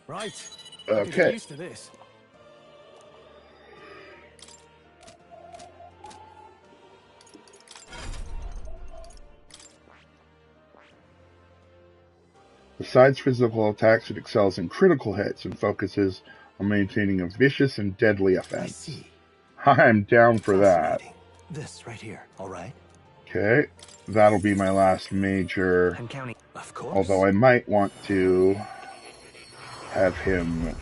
Right. Okay. I could get used to this. Besides physical attacks, it excels in critical hits and focuses on maintaining a vicious and deadly offense. I'm down for that. This right here. All right. Okay, that'll be my last major. I'm counting. Of course. Although I might want to have him,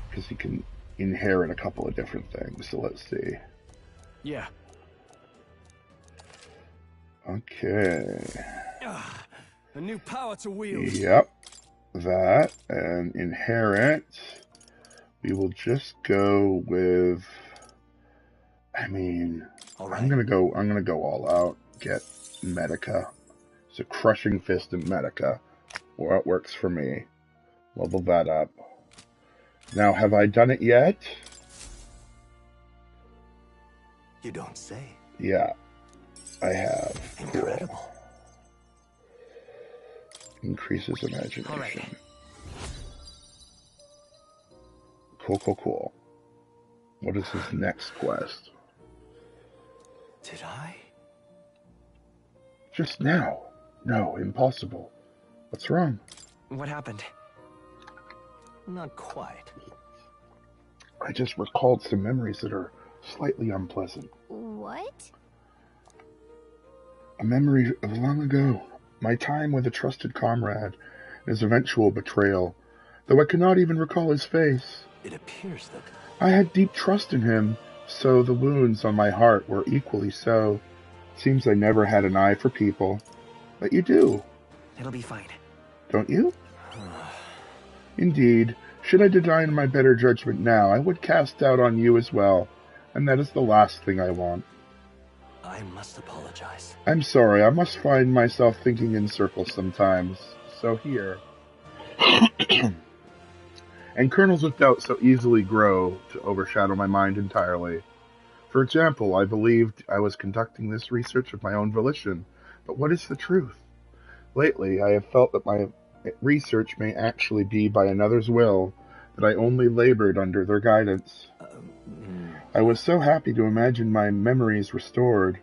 because he can inherit a couple of different things. So let's see. Yeah. Okay. A new power to wield. Yep. That and inherit. We will just go with. I mean, I'm gonna go all out. Get Medica. It's a crushing fist in Medica. Well, it works for me. Level that up. Now, have I done it yet? You don't say. Yeah, I have. Incredible. Cool. Increases imagination. All right. Cool. What is his next quest? Did I? Just now. No, impossible. What's wrong? What happened? Not quite. I just recalled some memories that are slightly unpleasant. What? A memory of long ago. My time with a trusted comrade. His eventual betrayal. Though I cannot even recall his face. It appears that... I had deep trust in him, so the wounds on my heart were equally so. Seems I never had an eye for people. But you do. It'll be fine. Don't you? Indeed. Should I deny my better judgment now, I would cast doubt on you as well. And that is the last thing I want. I must apologize. I'm sorry, I must find myself thinking in circles sometimes. So here. And kernels of doubt so easily grow to overshadow my mind entirely. For example, I believed I was conducting this research of my own volition, but what is the truth? Lately, I have felt that my research may actually be by another's will, that I only labored under their guidance. I was so happy to imagine my memories restored,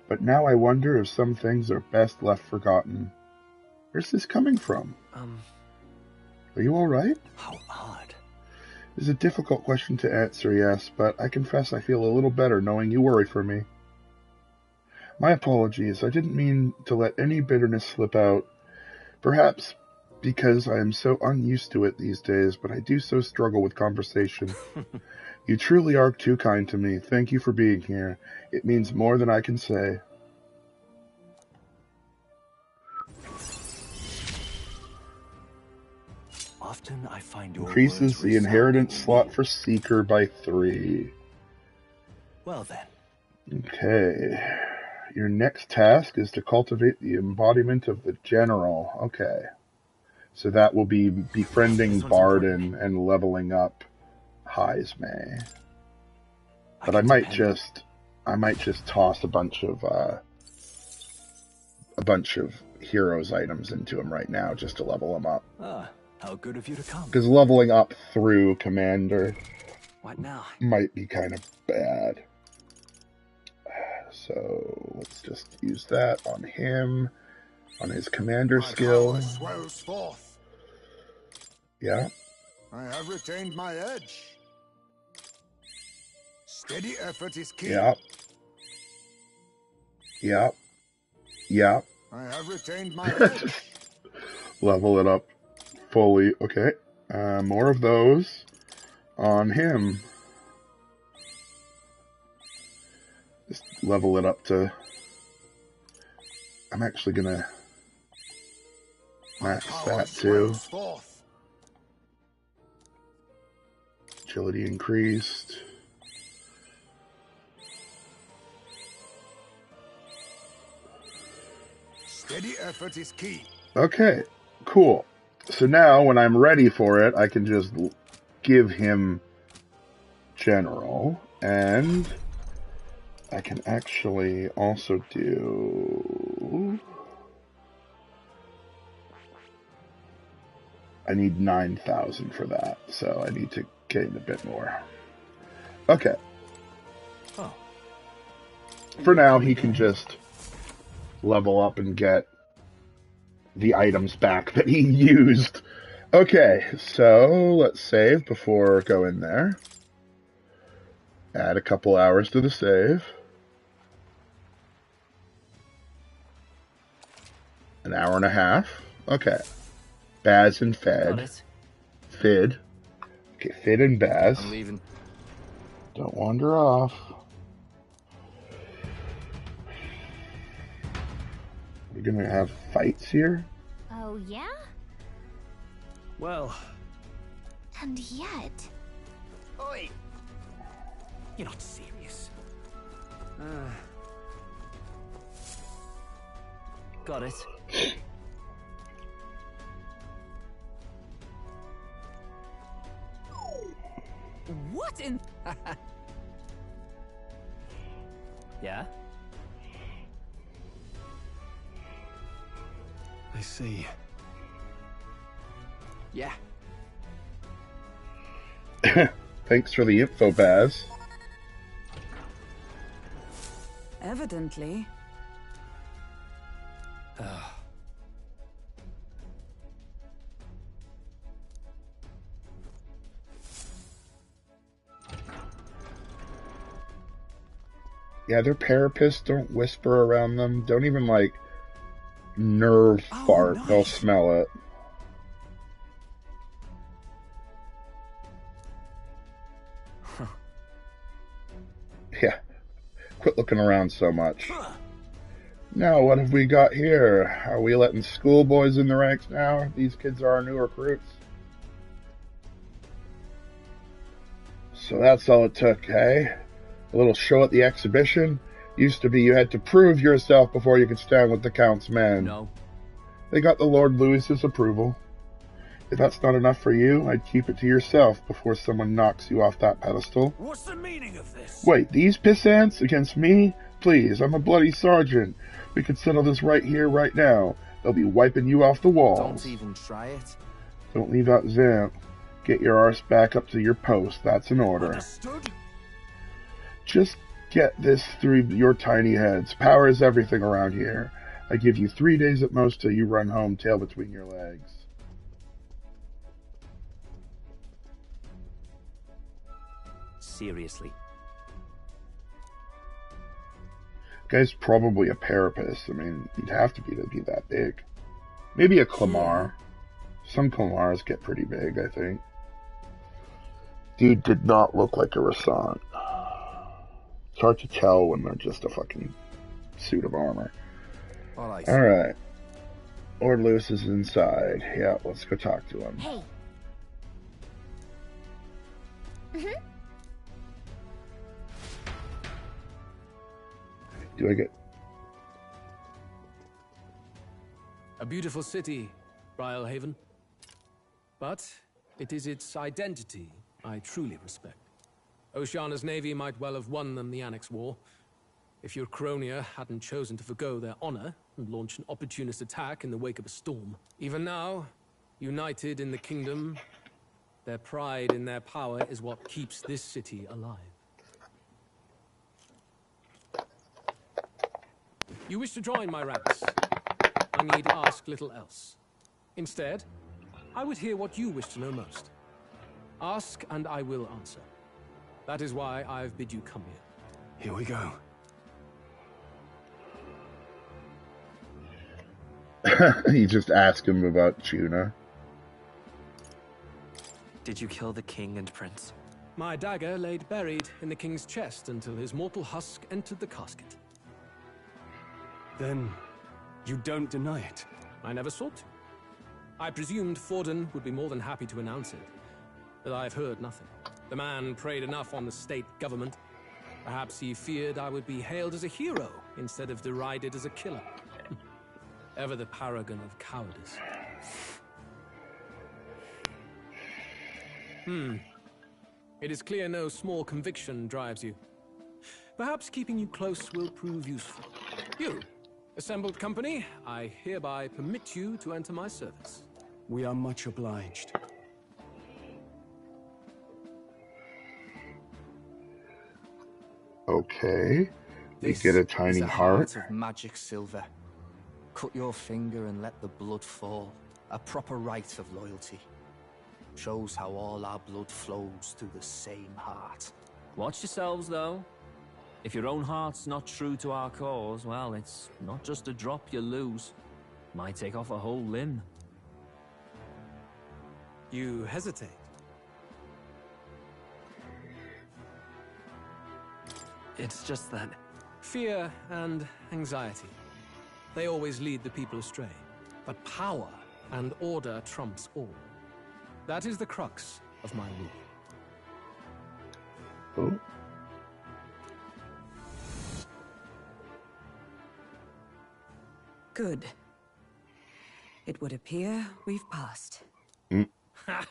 but now I wonder if some things are best left forgotten. Where's this coming from? Are you alright? How odd. It's a difficult question to answer, yes, but I confess I feel a little better knowing you worry for me. My apologies, I didn't mean to let any bitterness slip out. Perhaps because I am so unused to it these days, but I do so struggle with conversation. You truly are too kind to me. Thank you for being here. It means more than I can say. Often I find your Increases the inheritance slot for Seeker by 3. Well then, Okay. Your next task is to cultivate the embodiment of the general. Okay. So that will be befriending Barden and leveling up Heisme. But I might just toss a bunch of heroes items into him right now just to level him up. Ah, how good of you to come. Because leveling up through Commander What now? might be kind of bad. So let's just use that on him, on his Commander skill. Swells forth. Yeah. I have retained my edge. Steady effort is key. Yeah. Yeah. Yeah. I have retained my edge. Level it up fully. Okay. More of those on him. Just level it up to... I'm actually gonna max that too. Agility increased. Steady effort is key. Okay, cool. So now when I'm ready for it, I can just give him general, and I can actually also do... I need 9,000 for that, so I need to gain a bit more. Okay. Oh. For now, he can just level up and get the items back that he used. Okay, so let's save before going there. Add a couple hours to the save. An hour and a half. Okay. Baz and Fed. Fid. Okay, Fid and Baz. I'm leaving. Don't wander off. We're gonna have fights here? Oh, yeah? Well. And yet... Oi! You're not serious. Got it. What in... Yeah? I see. Yeah. Thanks for the info, Baz. Evidently. Yeah, they're parapists. Don't whisper around them. Don't even, like, nerve fart. Nice. They'll smell it. Huh. Yeah. Quit looking around so much. Now, what have we got here? Are we letting schoolboys in the ranks now? These kids are our new recruits. So that's all it took, eh? A little show at the exhibition. Used to be you had to prove yourself before you could stand with the Count's men. No. They got the Lord Louis's approval. If that's not enough for you, I'd keep it to yourself before someone knocks you off that pedestal. What's the meaning of this? Wait, these pissants against me? Please, I'm a bloody sergeant. We could settle this right here, right now. They'll be wiping you off the walls. Don't even try it. Don't leave out Zamp. Get your arse back up to your post. That's an order. Understood. Just get this through your tiny heads. Power is everything around here. I give you 3 days at most till you run home, tail between your legs. Seriously. Guy's probably a parapist. I mean, you'd have to be that big. Maybe a Clamar. Some Clamars get pretty big, I think. Dude did not look like a Rasan. It's hard to tell when they're just a fucking suit of armor. Alright. Lord Lewis is inside. Yeah, let's go talk to him. Hey. Do I get... A beautiful city, Brialhaven. But it is its identity I truly respect. Oceana's navy might well have won them the Annex War, if your Cronia hadn't chosen to forgo their honor and launch an opportunist attack in the wake of a storm. Even now, united in the kingdom, their pride in their power is what keeps this city alive. You wish to join my ranks. I need ask little else. Instead, I would hear what you wish to know most. Ask and I will answer. That is why I've bid you come here. Here we go. You just ask him about Tuna. Did you kill the king and prince? My dagger laid buried in the king's chest until his mortal husk entered the casket. Then, you don't deny it? I never sought to. I presumed Forden would be more than happy to announce it, but I've heard nothing. The man preyed enough on the state government. Perhaps he feared I would be hailed as a hero instead of derided as a killer. Ever the paragon of cowardice. It is clear no small conviction drives you. Perhaps keeping you close will prove useful. You, assembled company, I hereby permit you to enter my service. We are much obliged. Okay. We This get a tiny is a heart. of magic silver. Cut your finger and let the blood fall. A proper rite of loyalty. Shows how all our blood flows through the same heart. Watch yourselves, though. If your own heart's not true to our cause, well, it's not just a drop you lose. Might take off a whole limb. You hesitate. It's just that... Fear and anxiety. They always lead the people astray. But power and order trumps all. That is the crux of my rule. Oh. Good. It would appear we've passed. Ha!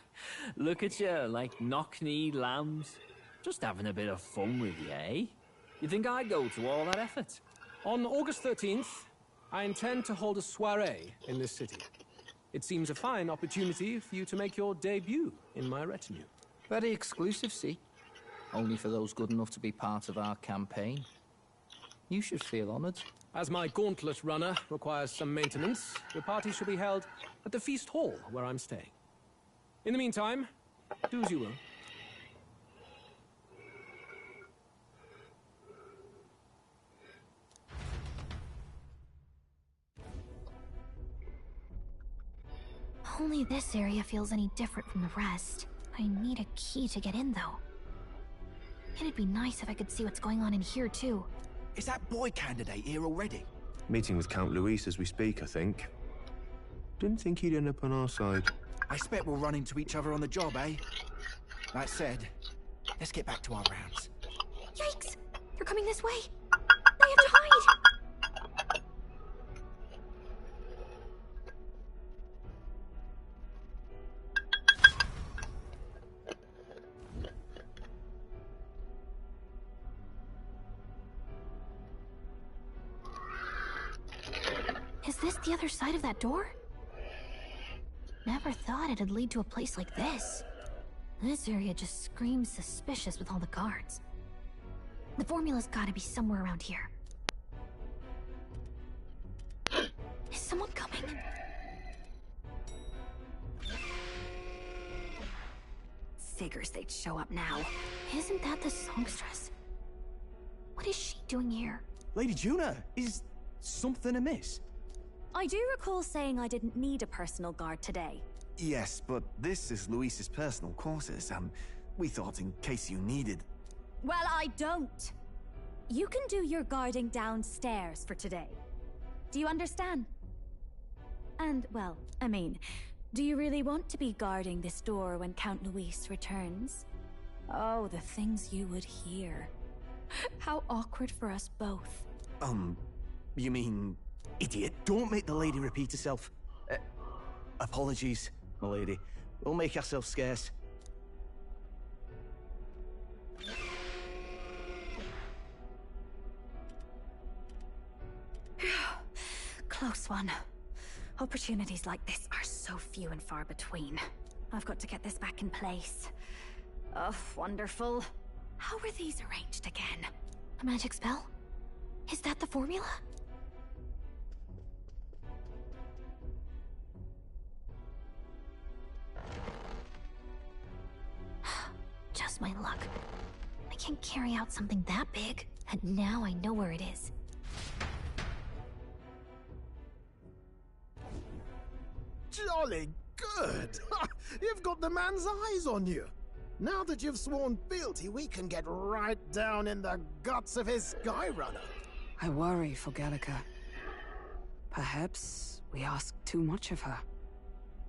Look at you, like knock-kneed lambs. Just having a bit of fun with you, eh? You think I'd go to all that effort? On August 13th, I intend to hold a soiree in this city. It seems a fine opportunity for you to make your debut in my retinue. Very exclusive, see? Only for those good enough to be part of our campaign. You should feel honored. As my gauntlet runner requires some maintenance, the party shall be held at the feast hall where I'm staying. In the meantime, do as you will. Only this area feels any different from the rest. I need a key to get in, though. It'd be nice if I could see what's going on in here, too. Is that boy candidate here already? Meeting with Count Luis as we speak, I think. Didn't think he'd end up on our side. I expect we'll run into each other on the job, eh? That said, let's get back to our rounds. Yikes! They're coming this way! I have to hide! Is this the other side of that door? Never thought it'd lead to a place like this. This area just screams suspicious with all the guards. The formula's gotta be somewhere around here. Is someone coming? Figures they'd show up now. Isn't that the songstress? What is she doing here? Lady Juna, is something amiss? I do recall saying I didn't need a personal guard today. Yes, but this is Luis's personal quarters, and we thought in case you needed... Well, I don't. You can do your guarding downstairs for today. Do you understand? And, well, I mean, do you really want to be guarding this door when Count Luis returns? Oh, the things you would hear. How awkward for us both. You mean idiot? Don't make the lady repeat herself. Apologies, my lady. We'll make ourselves scarce. Close one. Opportunities like this are so few and far between. I've got to get this back in place. Oh, wonderful. How were these arranged again? A magic spell? Is that the formula? Just my luck. I can't carry out something that big, and now I know where it is. Jolly good! You've got the man's eyes on you. Now that you've sworn fealty, we can get right down in the guts of his Skyrunner. I worry for Gallica. Perhaps we ask too much of her.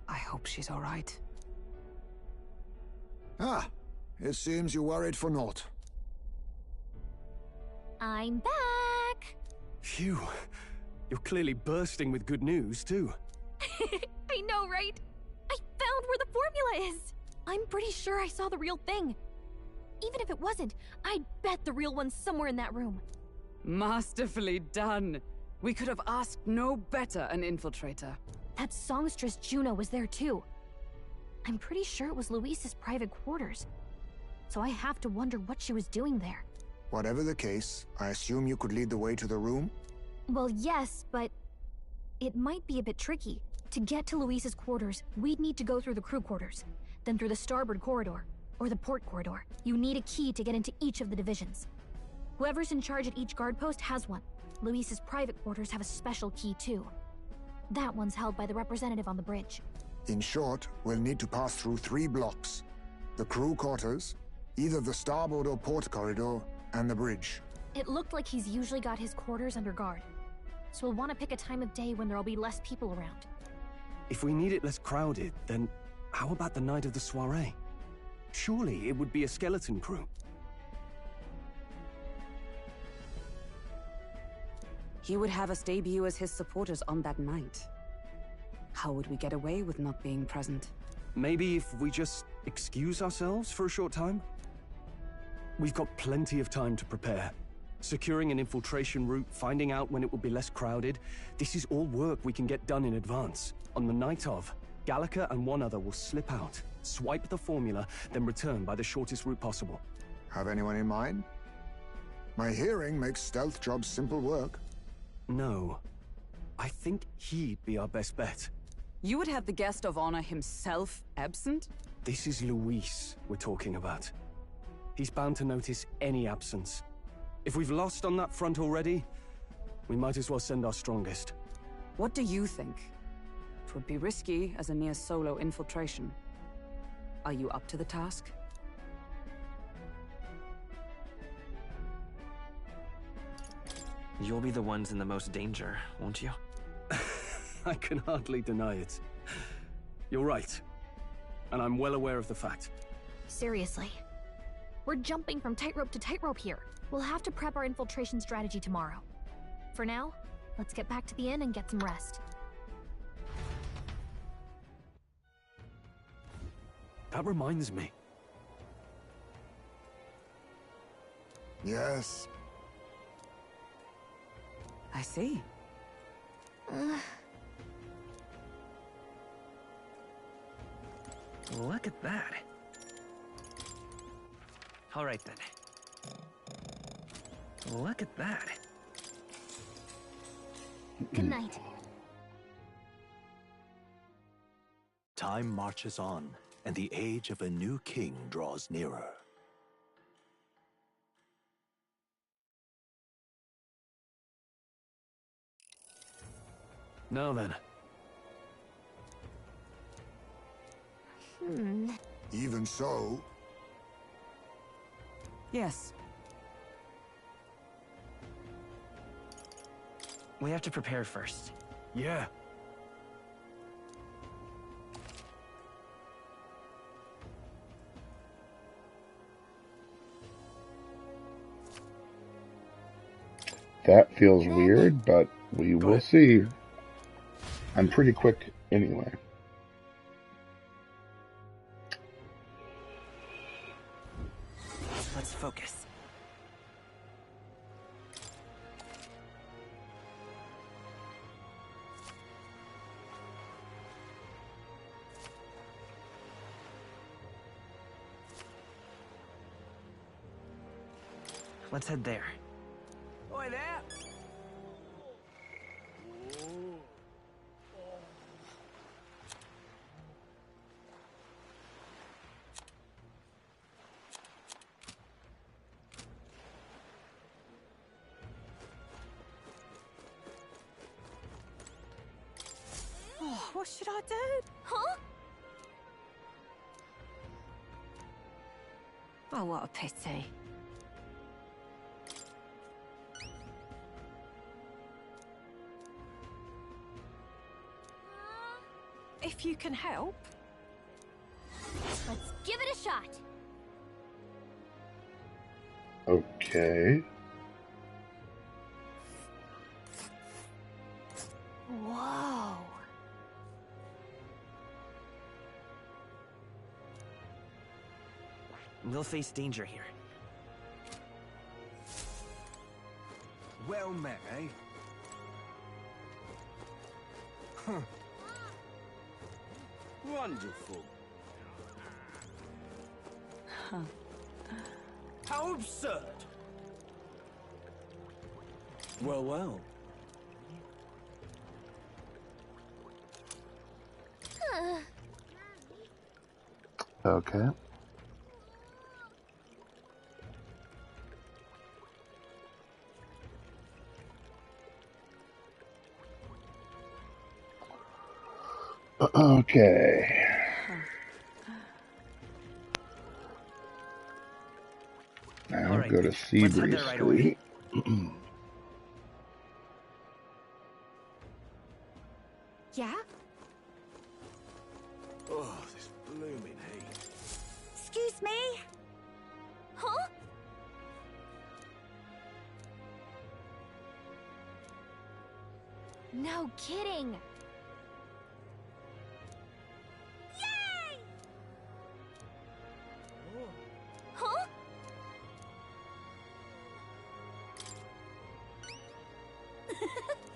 I hope she's all right. Ah, it seems you worried for naught. I'm back! Phew. You're clearly bursting with good news, too. I know, right? I found where the formula is! I'm pretty sure I saw the real thing. Even if it wasn't, I'd bet the real one's somewhere in that room. Masterfully done. We could have asked no better an infiltrator. That songstress Juno was there too. I'm pretty sure it was Luis's private quarters. So I have to wonder what she was doing there. Whatever the case, I assume you could lead the way to the room? Well, yes, but it might be a bit tricky. To get to Luis's quarters, we'd need to go through the crew quarters, then through the starboard corridor, or the port corridor. You need a key to get into each of the divisions. Whoever's in charge at each guard post has one. Luis's private quarters have a special key too. That one's held by the representative on the bridge. In short, we'll need to pass through 3 blocks. The crew quarters, either the starboard or port corridor, and the bridge. It looked like he's usually got his quarters under guard. So we'll want to pick a time of day when there'll be less people around. If we need it less crowded, then how about the night of the soiree? Surely it would be a skeleton crew. He would have us debut as his supporters on that night. How would we get away with not being present? Maybe if we just excuse ourselves for a short time? We've got plenty of time to prepare. Securing an infiltration route, finding out when it will be less crowded, this is all work we can get done in advance. On the night of, Gallica and one other will slip out, swipe the formula, then return by the shortest route possible. Have anyone in mind? My hearing makes stealth jobs simple work. No. I think he'd be our best bet. You would have the guest of honor himself absent? This is Luis we're talking about. He's bound to notice any absence. If we've lost on that front already, we might as well send our strongest. What do you think? It would be risky as a near-solo infiltration. Are you up to the task? You'll be the ones in the most danger, won't you? I can hardly deny it. You're right. And I'm well aware of the fact. Seriously. We're jumping from tightrope to tightrope here. We'll have to prep our infiltration strategy tomorrow. For now, let's get back to the inn and get some rest. That reminds me. Yes. I see. Look at that. All right then. Look at that. Good night. Time marches on, and the age of a new king draws nearer. Now then. Even so... Yes. We have to prepare first. Yeah. That feels weird, but we will see. I'm pretty quick anyway. Let's focus. Let's head there. Oi there! Oh, what should I do? Huh? Oh, what a pity. If you can help. Let's give it a shot. Okay. Whoa. We'll face danger here. Well met, eh? Huh. Wonderful. How absurd! Well, well. Okay. Okay. Now right, go to let's head Seabury there right away. Street. Yeah? Oh, this blooming heat. Excuse me? Huh? No kidding. Yay! Huh?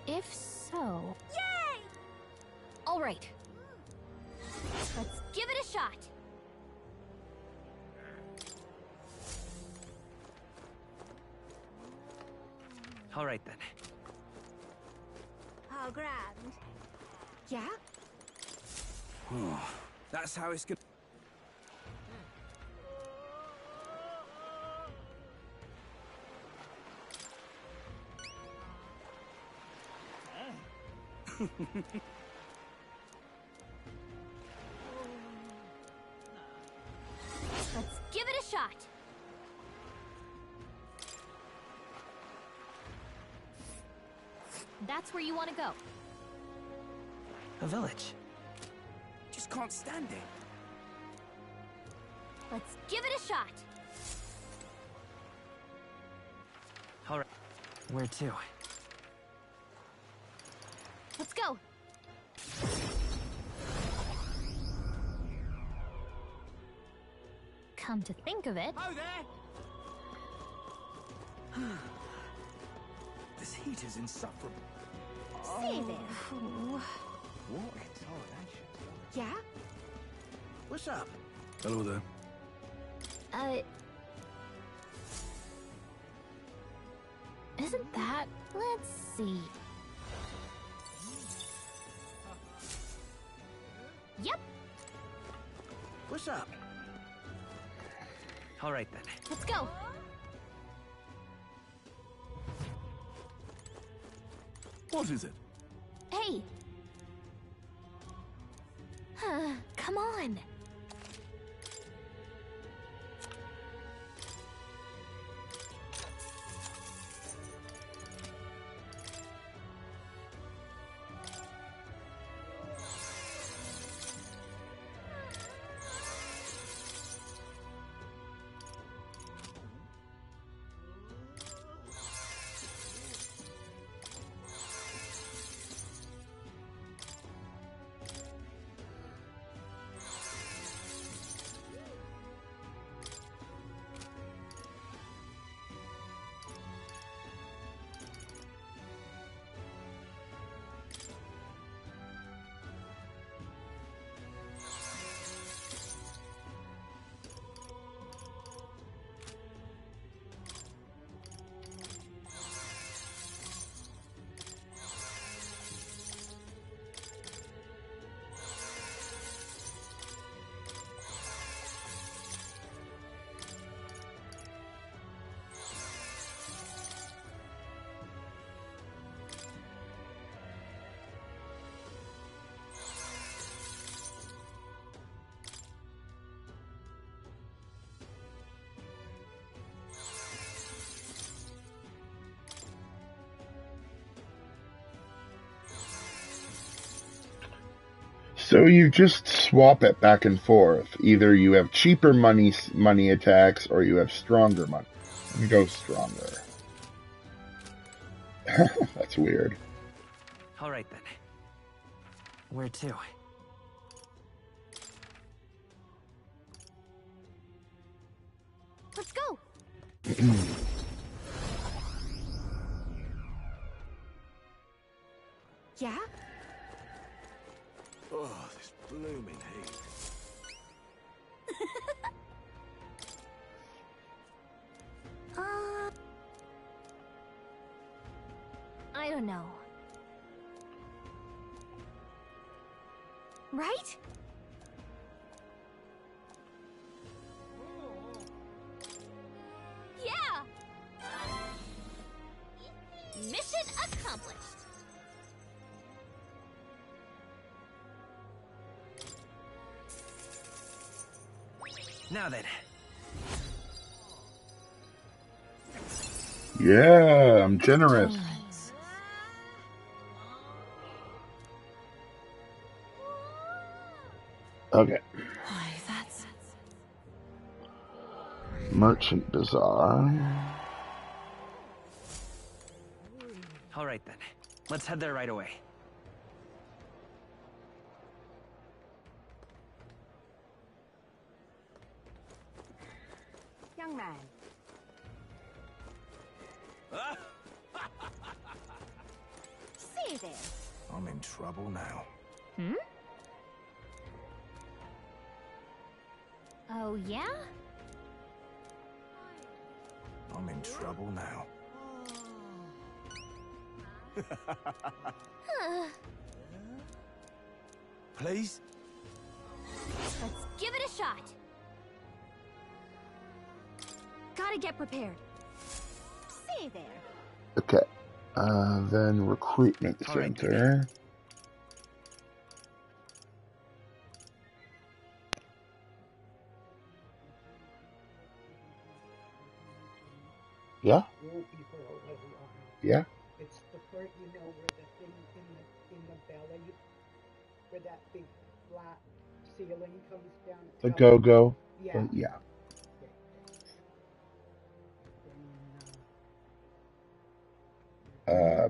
If so... Yay! All right. Let's give it a shot. All right then. How grand. Yeah? That's how it's gonna... Let's give it a shot. That's where you want to go. A village. Just can't stand it. Let's give it a shot. All right. Where to? Let's go. Come to think of it. Oh, there! This heat is insufferable. See there. What intoleration. Yeah? What's up? Hello there. Isn't that? Let's see. Yep. What's up? All right then. Let's go. What is it? Hey. Come on. So you just swap it back and forth. Either you have cheaper money attacks, or you have stronger money. Let me go stronger. That's weird. All right then. Where to? Let's go. Yeah? Oh, this blooming heat. I don't know. Right? Yeah! Mission accomplished. Now then. Yeah, I'm generous. Okay. Why, that's... Merchant Bazaar. All right then. Let's head there right away. Young man. Say there. I'm in trouble now. Hmm? Oh, yeah? I'm in trouble now. Please? Let's give it a shot. Gotta get prepared. Say there. Okay. Then recruitment center. Yeah? Yeah? It's the part, you know, where the thing in the belly, where that big flat ceiling comes down. The go-go. Yeah. Yeah.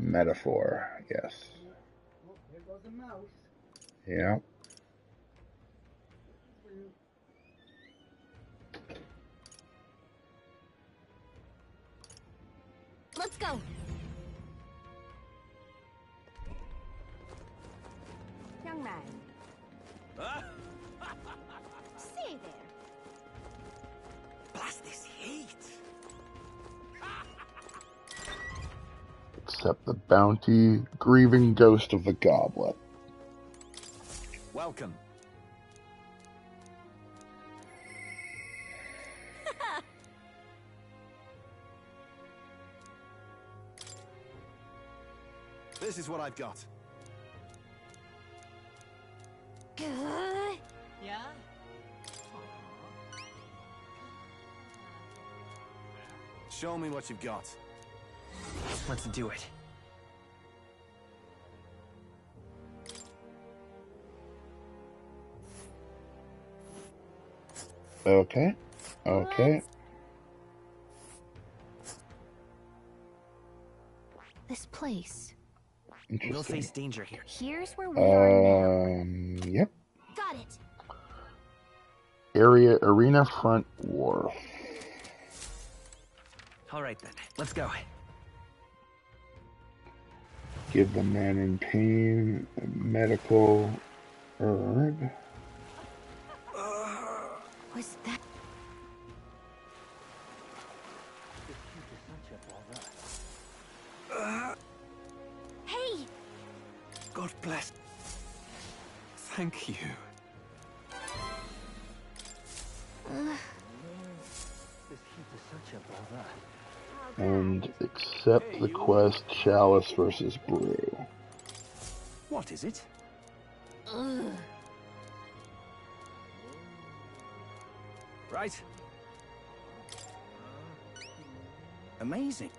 Metaphor. Yes. Oh, there goes a mouse. Yeah. Let's go. Young man. Say there. Blast this heat. Accept the bounty. Grieving ghost of the goblet. Welcome. This is what I've got. Yeah? Show me what you've got. Let's do it. Okay. Okay. This place. We'll face danger here. Here's where we are now. Yep. Got it. Arena front wharf. All right then. Let's go. Give the man in pain a medical herb. What's that? Hey! God bless. Thank you. And accept the quest Chalice versus Brew. What is it? Right. Amazing.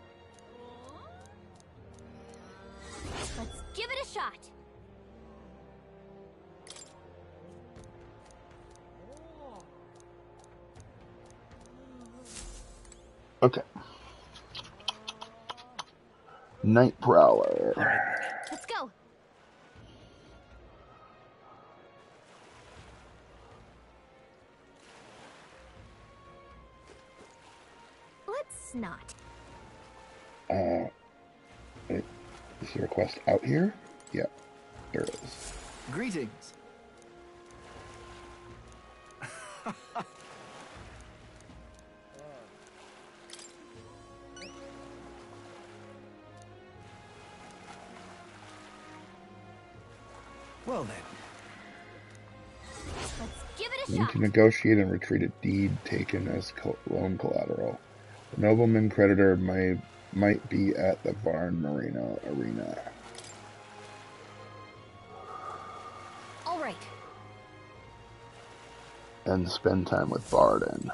Let's give it a shot. Okay. Night Prowler. All right, let's go. Let's not. Wait, is the request out here? Yeah, there it is. Greetings. Well then. Let's give it a Need shot. to negotiate and retrieve a deed taken as loan collateral. The nobleman creditor might be at the Varn Marina Arena. All right. And spend time with Varden.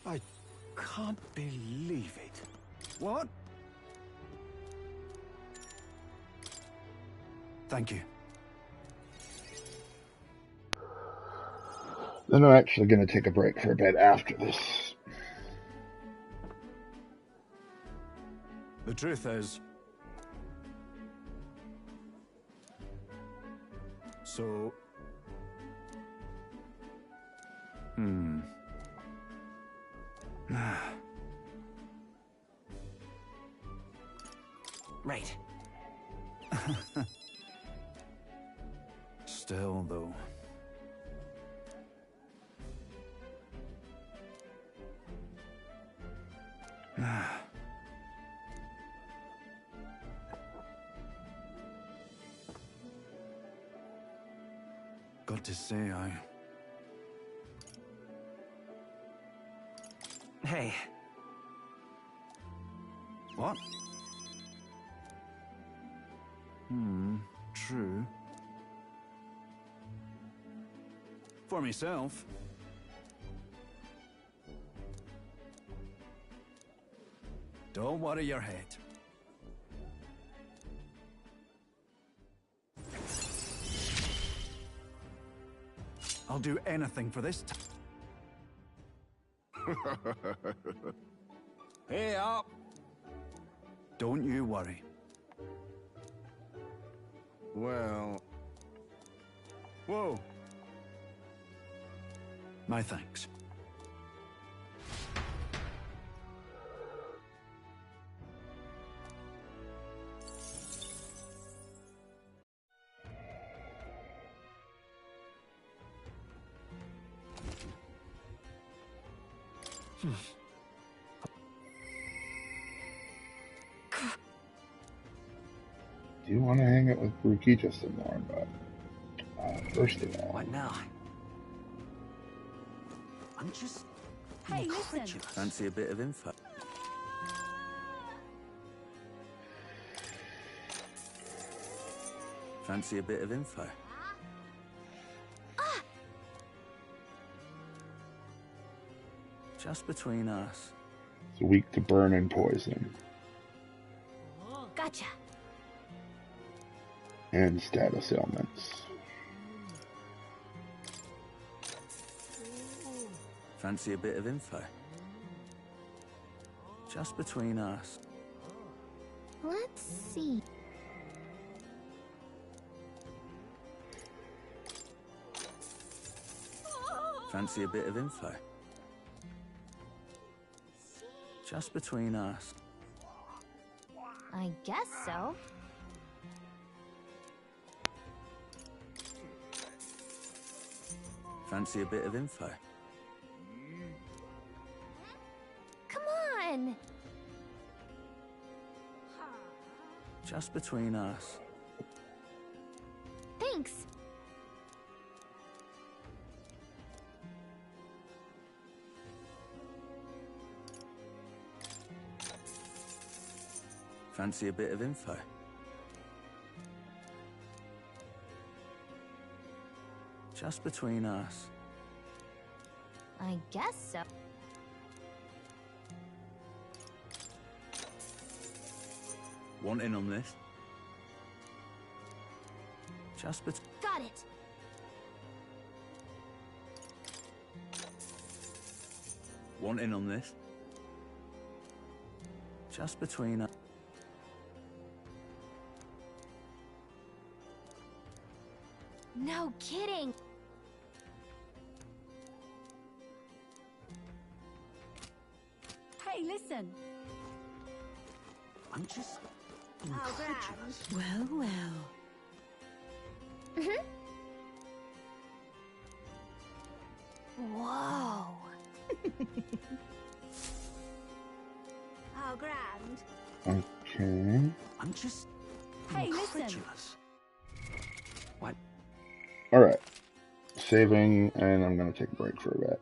I can't believe it. What? Thank you. Then I'm actually going to take a break for a bit after this. The truth is... So... Right. Still, though... Got to say, Hey. What? True. For myself. Don't worry your head. I'll do anything for this. Hey up! Don't you worry. Well... Whoa! My thanks. Do you want to hang out with Brukita some more, but first of all... What now? I'm just... Hey, listen. Fancy a bit of info? Fancy a bit of info? Just between us. It's weak to burn and poison. Gotcha. And status ailments. Fancy a bit of info? Just between us. Let's see. Fancy a bit of info? Just between us. I guess so. Fancy a bit of info? Come on. Just between us. Thanks. Fancy a bit of info? Just between us. I guess so. Want in on this? Just Got it. Want in on this? Just between us. No kidding. Hey, listen. I'm just Oh, grand. Well, well. Mm-hmm. Whoa. Oh, grand. Okay. I'm just Hey, listen. incredulous. Alright. Saving, and I'm gonna take a break for a bit.